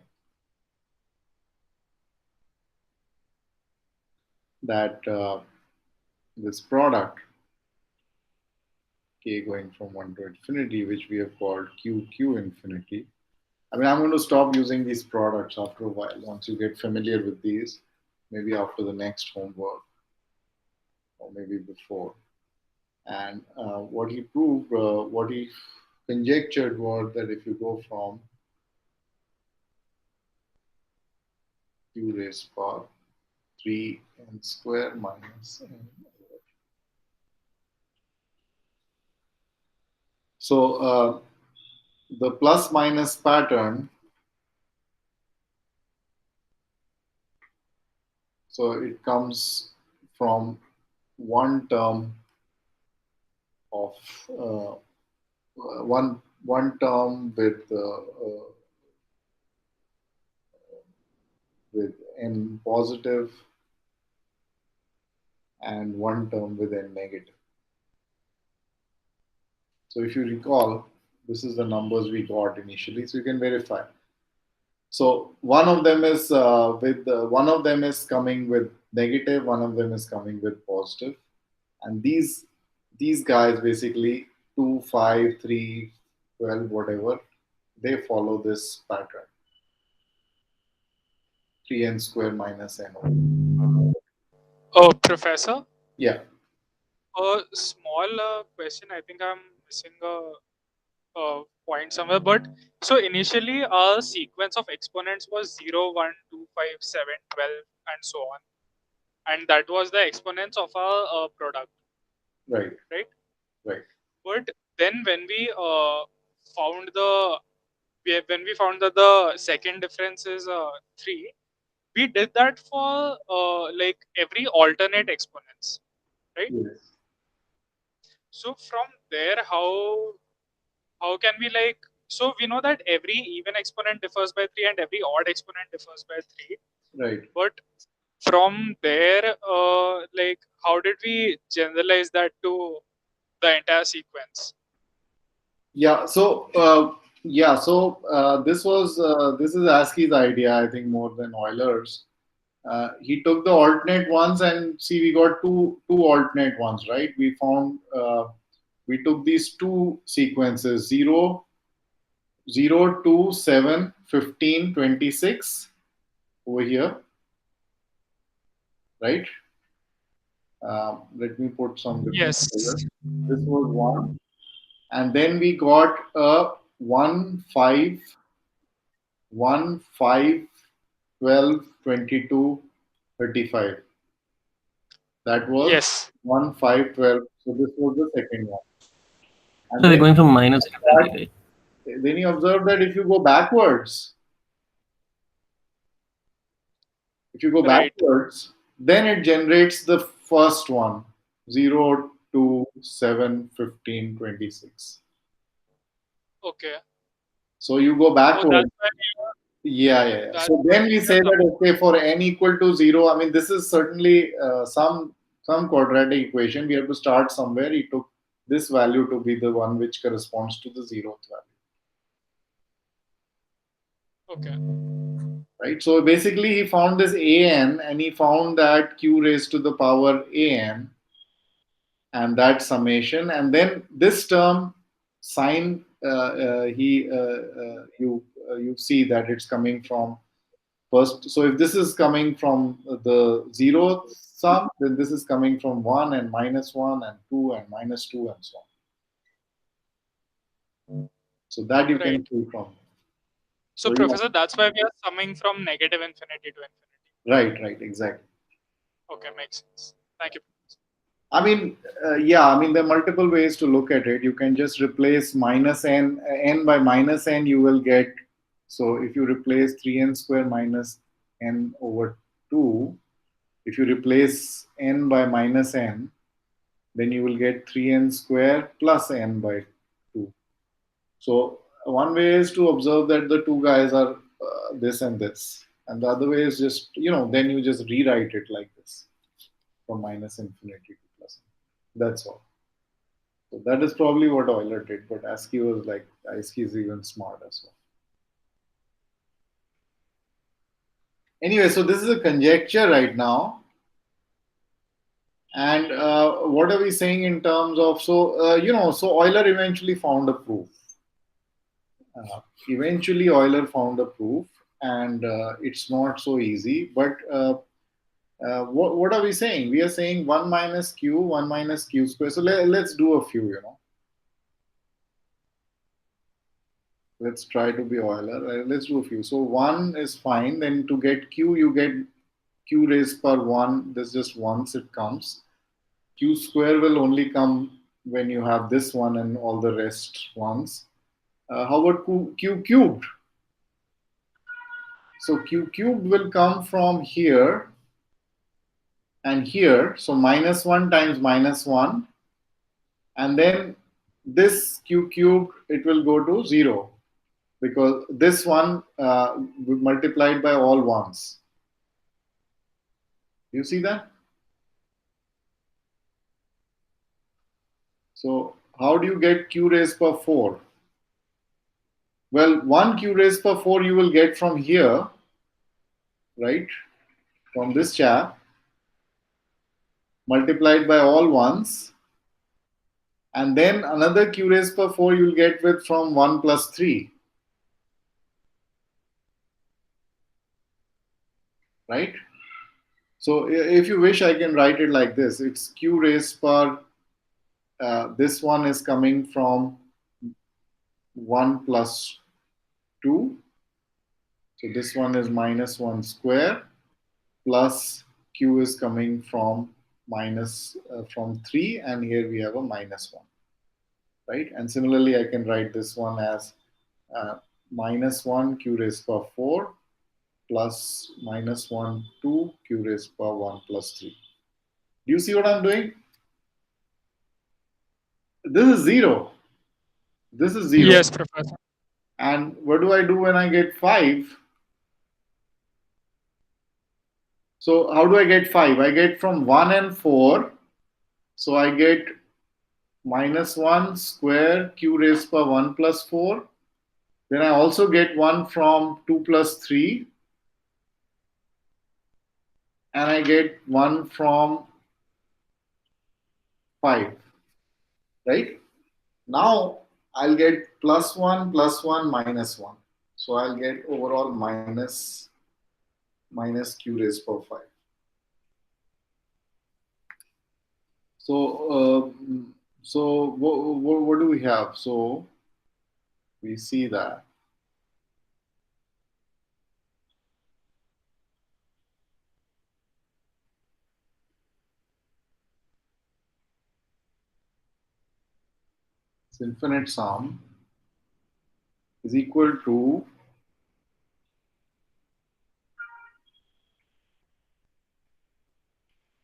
that this product k going from 1 to infinity, which we have called q infinity. I mean, I'm going to stop using these products after a while. Once you get familiar with these, maybe after the next homework, or maybe before. And what he proved, what he conjectured was that if you go from q raised power 3n square minus n. So the plus minus pattern, so it comes from one term of one term with n positive and one term with n negative. So if you recall, this is the numbers we got initially, so you can verify. So one of them is one of them is coming with negative, one of them is coming with positive, and these guys basically 2, 5, 3, 12, whatever, they follow this pattern 3n square minus n over. Oh, Professor, Yeah, a small question. I think I'm missing a point somewhere. But so initially, our sequence of exponents was 0, 1, 2, 5, 7, 12, and so on. And that was the exponents of our product, right, right? right. But then found the when we found that the second difference is 3, we did that for like every alternate exponents, right? Yes, So from there, how can we like, so we know that every even exponent differs by 3 and every odd exponent differs by 3, right. but from there, like how did we generalize that to the entire sequence? Yeah. This is ASCII's idea, I think, more than Euler's. He took the alternate ones and see we got two alternate ones, right? We took these two sequences 0, 2, 7, 15, 26 over here, right? Let me put some different Yes. colors. This was one, and then we got a 1, 5, 1, 5, 12, 22, 35. That was Yes. 1, 5, 12. So this was the second one. And So we're then going from minus infinity, right? you observe that if you go backwards, if you go Right. backwards, then it generates the first one 0, 2, 7, 15, 26. Okay. So you go Oh, that's backwards. why we were, Yeah, yeah, yeah. that's So why then we we were say that coming. okay, for n equal to 0, I mean this is certainly some quadratic equation. We have to start somewhere. He took this value to be the one which corresponds to the zeroth value, Okay. right? So basically, he found this an, and he found that q raised to the power an, and that summation, and then this term sine. He you see that it's coming from first. So if this is coming from the zeroth sum, then this is coming from 1 and minus 1 and 2 and minus 2 and so on. So that you Right. can see from. So, So yeah, Professor, that's why we are summing from negative infinity to infinity. right, right, exactly. Okay, makes sense. Thank you. I mean, yeah, I mean, there are multiple ways to look at it. You can just replace minus n by minus n, you will get. So if you replace 3n square minus n over 2, if you replace n by minus n, then you will get 3n square plus n by 2. So one way is to observe that the two guys are this and this. And the other way is just, then you just rewrite it like this from minus infinity to plus. That's all. So that is probably what Euler did, but ASCII was like, ASCII is even smarter. So anyway, so this is a conjecture right now. And what are we saying in terms of, so Euler eventually found a proof. Eventually, Euler found a proof, and it's not so easy. But what are we saying? We are saying 1 minus q square. So let's do a few, Let's try to be Euler. Let's do a few. So 1 is fine. Then to get q, you get q raised per 1. This just once it comes. Q square will only come when you have this one and all the rest ones. How about q cubed? So q cubed will come from here and here. So minus 1 times minus 1. And then this q cubed, it will go to 0 because this one multiplied by all ones. You see that? So how do you get q raised per 4? Well, 1 q raised per 4 you will get from here, right? From this chap, multiplied by all ones. And then another q raised per 4 you will get with from 1 plus 3, right? So if you wish, I can write it like this. It's q raised per, this one is coming from 1 plus 2. So this one is minus 1 square, plus q is coming from from 3, and here we have a minus 1, right? And similarly, I can write this one as minus 1 q raised per 4 plus minus 1 2 q raised per 1 plus 3. Do you see what I'm doing? This is 0. This is 0. Yes, Professor. And what do I do when I get 5? So how do I get 5? I get from 1 and 4. So I get minus 1 square q raised per 1 plus 4. Then I also get 1 from 2 plus 3. And I get 1 from 5. Right? Now I'll get plus 1 minus 1. So I'll get overall minus q raised per 5. So, what do we have? So we see that this infinite sum is equal to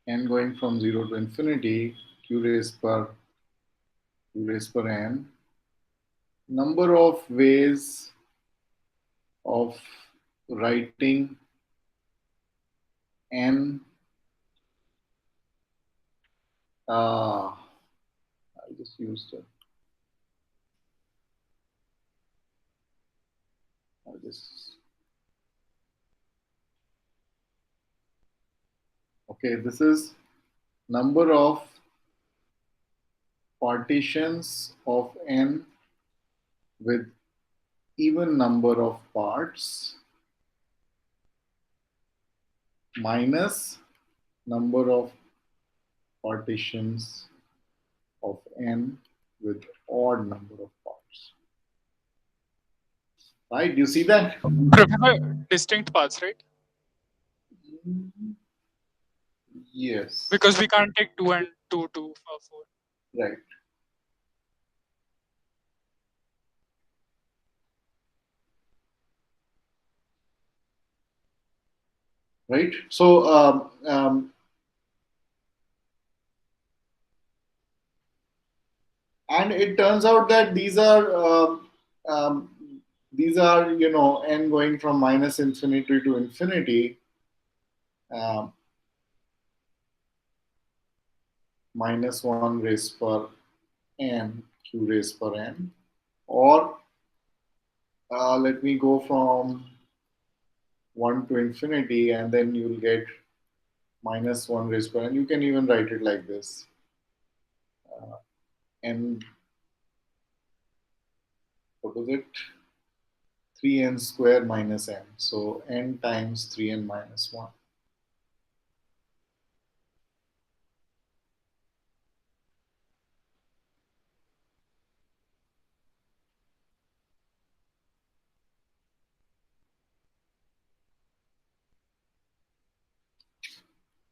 n going from 0 to infinity, q raised per n, number of ways of writing n. I just used it. I just Okay, this is number of partitions of n with even number of parts minus number of partitions of n with odd number of parts. Right? Do you see that? Professor, distinct paths, right? Yes. Because we can't take 2 and 2 to 4. Right. Right. So and it turns out that um, these are n going from minus infinity to infinity, um, minus 1 raised per n q raised per n, or let me go from 1 to infinity, and then you'll get minus 1 raised per n. You can even write it like this, n, what is it, 3n square minus n. So n times 3n minus 1.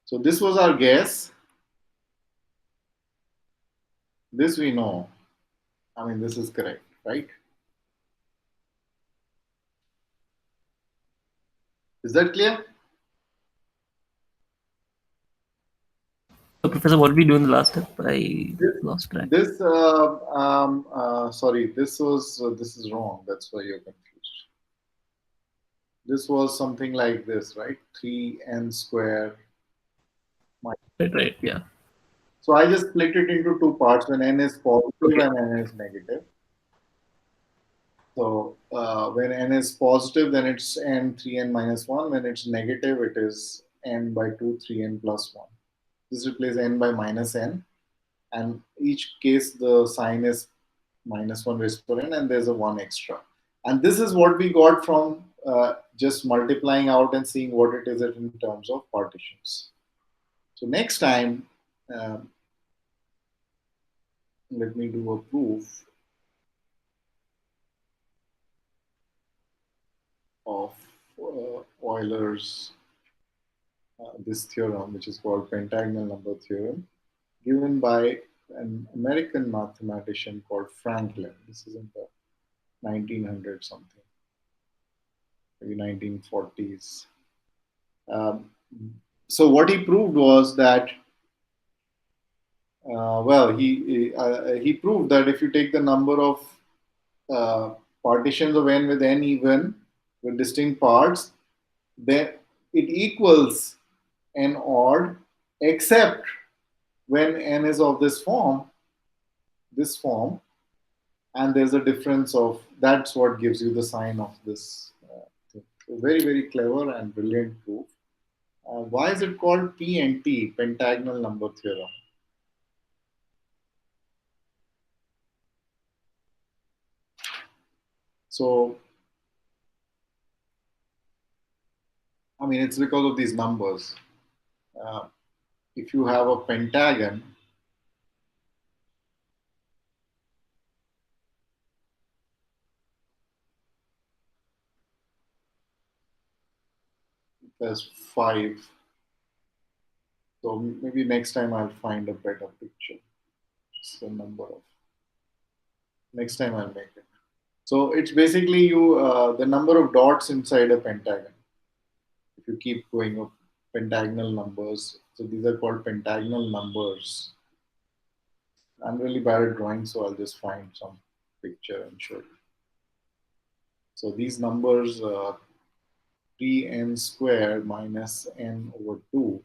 So this was our guess. This we know. I mean, this is correct, right? Is that clear? So, Professor, what did we do in the last step? I lost track. Sorry, this is wrong. That's why you're confused. This was something like this, right? 3n square. Right, yeah. So I just split it into two parts when n is positive Okay. and n is negative. So when n is positive, then it's n 3n minus 1. When it's negative, it is n by 2, 3n plus 1. This replaces n by minus n. And each case, the sign is minus 1 raised to n, and there's a 1 extra. And this is what we got from just multiplying out and seeing what it is in terms of partitions. So next time, um, let me do a proof of Euler's this theorem, which is called pentagonal number theorem, given by an American mathematician called Franklin. This is in the 1900 something, maybe 1940s. Um, so what he proved was that, he proved that if you take the number of uh, partitions of n with n even with distinct parts, then it equals n odd, except when n is of this form, and there's a difference of that's what gives you the sign of this thing. So very very clever and brilliant proof. Why is it called PNT, pentagonal number theorem? So I mean it's because of these numbers. Uh, if you have a pentagon, there's five. So maybe next time I'll find a better picture. It's the number of. Next time I'll make it. So it's basically the number of dots inside a pentagon. If you keep going up pentagonal numbers, so these are called pentagonal numbers. I'm really bad at drawing, so I'll just find some picture and show you. So these numbers, 3n squared minus n over 2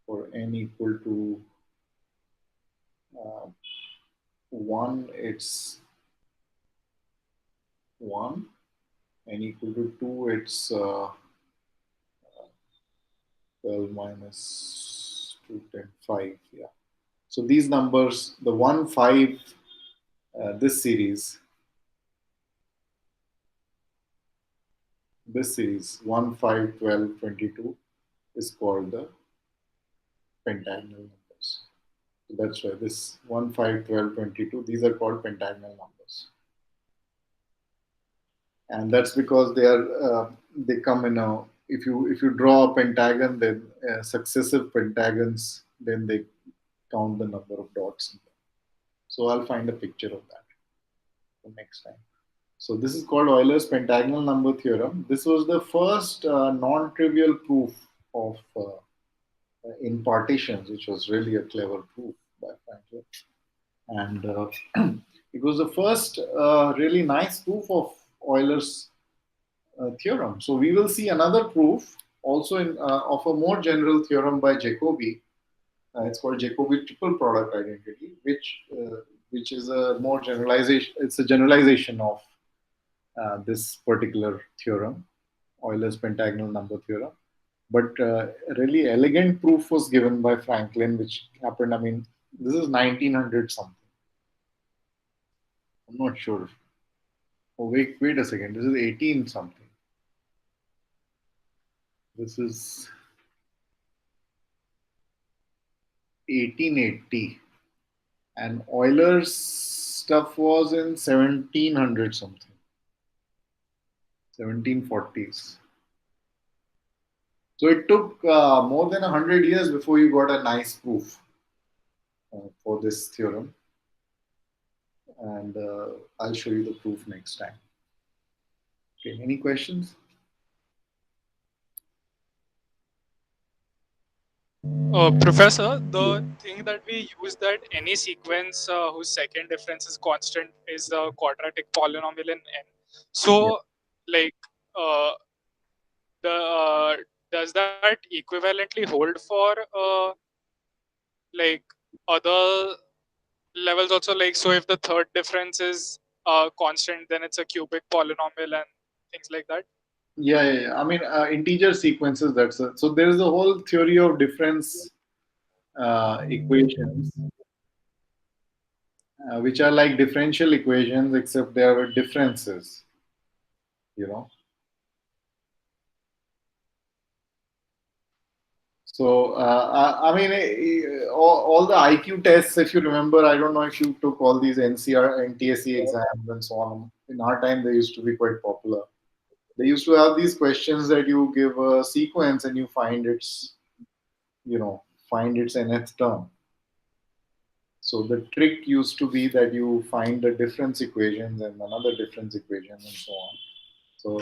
for n equal to uh, 1, it's 1. N equal to 2, it's 12 minus 2, 10, 5. Yeah. So these numbers, the 1, 5, this series 1, 5, 12, 22 is called the pentagonal numbers. So that's why this 1, 5, 12, 22, these are called pentagonal numbers. And that's because they come in a, if you draw a pentagon, then successive pentagons, then they count the number of dots. So I'll find a picture of that for next time. So this is called Euler's pentagonal number theorem. This was the first non-trivial proof of in partitions, which was really a clever proof by Franklin. And it was the first really nice proof of Euler's theorem. So we will see another proof also of a more general theorem by Jacobi. It's called Jacobi triple product identity, which is a more generalization. It's a generalization of this particular theorem, Euler's pentagonal number theorem. But a really elegant proof was given by Franklin, which happened. I mean, this is 1900 something. I'm not sure. Oh, wait a second. This is 18 something. This is 1880. And Euler's stuff was in 1700 something, 1740s. So it took more than 100 years before you got a nice proof for this theorem. And I'll show you the proof next time. Okay, any questions? Professor, the thing that we use that any sequence whose second difference is constant is a quadratic polynomial in n. Yeah. So, like, uh, the does that equivalently hold for like other levels also, like, so if the third difference is constant, then it's a cubic polynomial and things like that. Yeah. I mean, integer sequences. So there is a whole theory of difference equations, which are like differential equations, except they are differences. You know. So I mean, all the IQ tests. If you remember, I don't know if you took all these NCR, NTSE exams and so on. In our time, they used to be quite popular. They used to have these questions that you give a sequence and you you know, find its nth term. So the trick used to be that you find the difference equations and another difference equation and so on. So,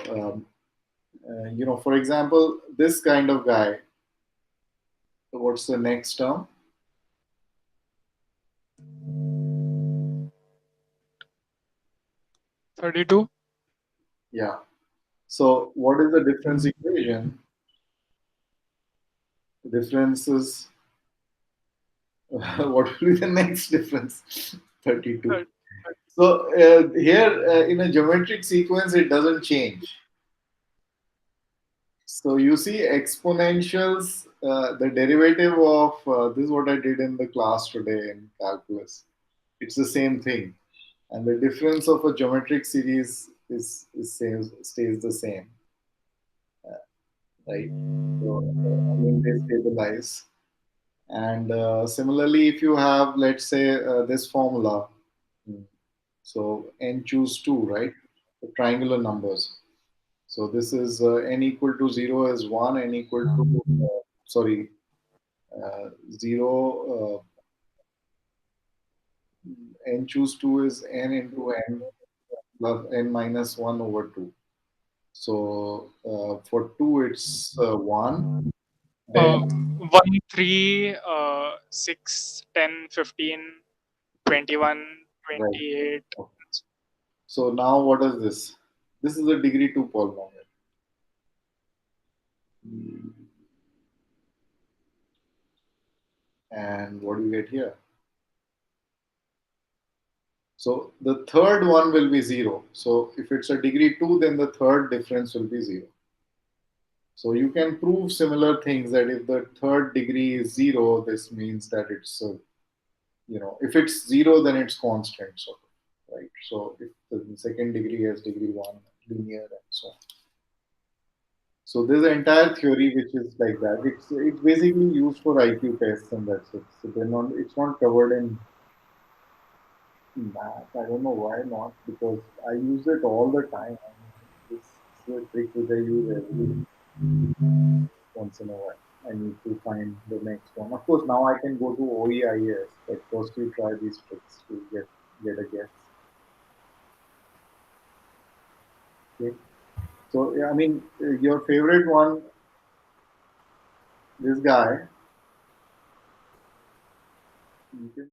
you know, for example, this kind of guy, what's the next term? 32. Yeah. So what is the difference equation? The difference is what will be the next difference? 32. Third- So here in a geometric sequence, it doesn't change. So you see exponentials, the derivative of this is what I did in the class today in calculus. It's the same thing, and the difference of a geometric series is same, stays the same, right? So I mean they stabilize. And similarly, if you have, let's say, this formula, mm, so n choose 2, right? The triangular numbers. So this is n equal to 0 is 1, n equal to, sorry, 0, n choose 2 is n into n plus n minus 1 over 2. So for 2, it's 1. Then, 1, 3, 6, 10, 15, 21, right. 28. So now what is this? This is a degree 2 polynomial. And what do you get here? So the third one will be 0. So if it's a degree 2, then the third difference will be 0. So you can prove similar things that if the third degree is 0, this means that it's, you know, if it's 0, then it's constant, sort of, right? So if the second degree has degree 1, linear, and so on. So there's an entire theory which is like that. It's basically used for IQ tests and that's it. So it's not covered in math. I don't know why not, because I use it all the time. I mean, this is a trick which I use every once in a while. I need to find the next one. Of course, now I can go to OEIS, but first you try these tricks to get a guess. Okay. So yeah, I mean, your favorite one, this guy. You can